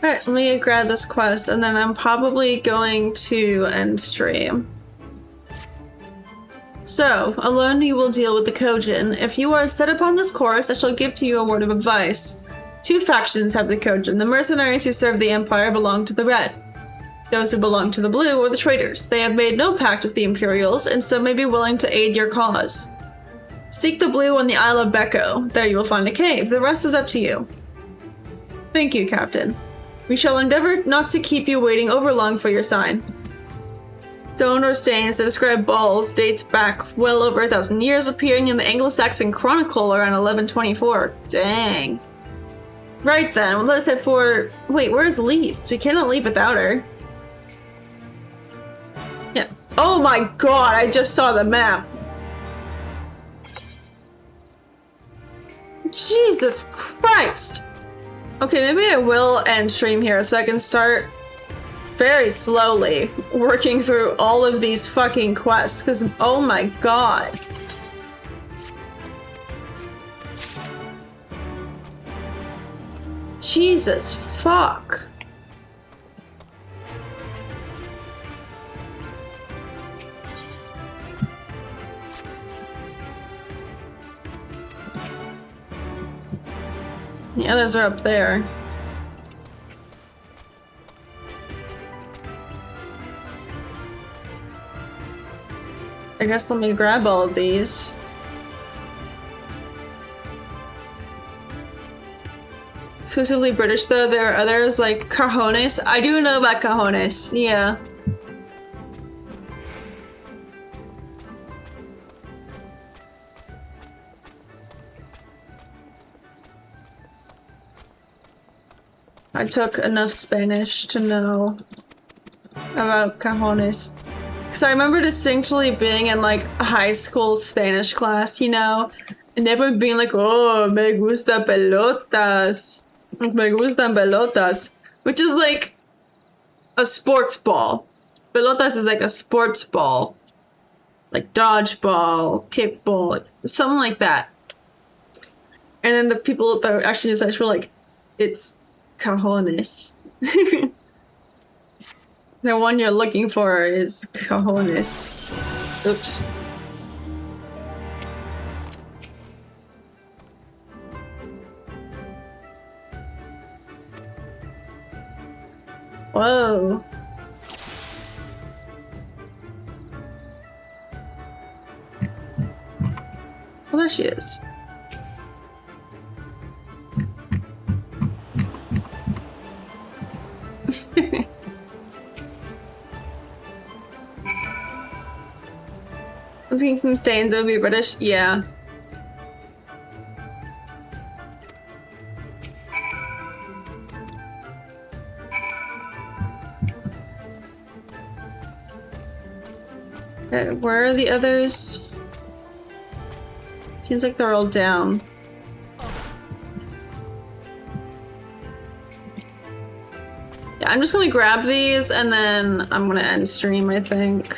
Alright, let me grab this quest and then I'm probably going to end stream. So, alone you will deal with the Kojin. If you are set upon this course, I shall give to you a word of advice. Two factions have the Kojin. The mercenaries who serve the Empire belong to the Red. Those who belong to the Blue are the traitors. They have made no pact with the Imperials, and so may be willing to aid your cause. Seek the Blue on the Isle of Becco. There you will find a cave. The rest is up to you. Thank you, Captain. We shall endeavor not to keep you waiting overlong for your sign. Stone or stains that describe balls dates back well over 1,000 years, appearing in the Anglo-Saxon Chronicle around 1124. Dang. Right then, well, let's head for... Wait, where's Lise? We cannot leave without her. Yeah. Oh my god, I just saw the map. Jesus Christ. Okay, maybe I will end stream here so I can start very slowly working through all of these fucking quests, because oh my god. Jesus fuck. The others are up there. I guess let me grab all of these. Exclusively British though, there are others like cajones. I do know about cajones, yeah. I took enough Spanish to know about cajones. Because I remember distinctly being in like a high school Spanish class, you know? And everyone being like, oh, me gusta pelotas. Me gustan pelotas. Which is like a sports ball. Pelotas is like a sports ball. Like dodgeball, kickball, like, something like that. And then the people that were actually in Spanish were like, it's cajones. The one you're looking for is cajones. Oops. Whoa. Oh, there she is. Looking from Stains, it would be British? Yeah. Where are the others? Seems like they're all down. Yeah, I'm just gonna grab these and then I'm gonna end stream, I think.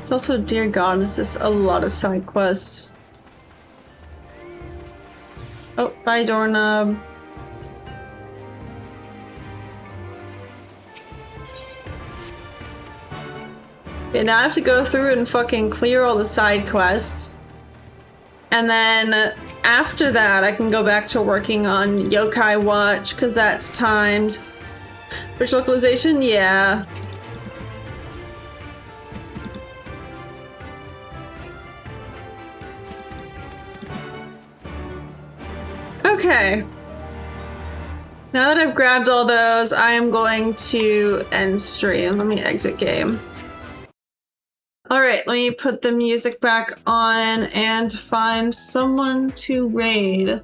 It's also, dear God, it's just a lot of side quests. Oh, bye, doorknob. Yeah, now I have to go through and fucking clear all the side quests. And then after that, I can go back to working on Yokai Watch, because that's timed. British localization? Yeah. Okay. Now that I've grabbed all those, I am going to end stream. Let me exit game. Alright, let me put the music back on and find someone to raid.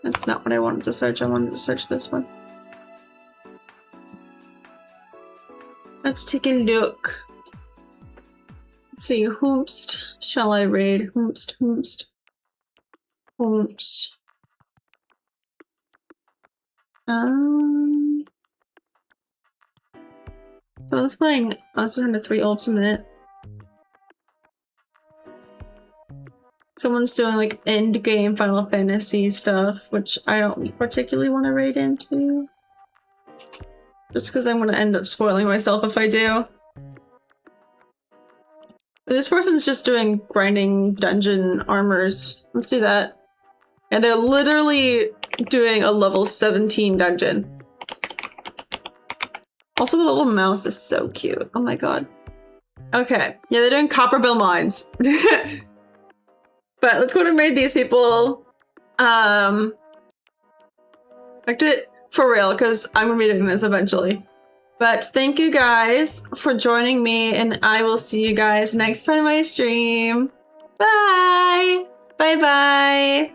That's not what I wanted to search. I wanted to search this one. Let's take a look. Let's see, whomst shall I raid? Whomst. So I was playing Monster Hunter 3 Ultimate. Someone's doing like end game Final Fantasy stuff, which I don't particularly want to raid into. Just because I'm gonna end up spoiling myself if I do. This person's just doing grinding dungeon armors. Let's do that. And they're literally doing a level 17 dungeon. Also, the little mouse is so cute. Oh my god. Okay. Yeah, they're doing Copperbill mines. But let's go and raid these people. Back to it for real, because I'm gonna be doing this eventually. But thank you guys for joining me, and I will see you guys next time I stream. Bye! Bye-bye!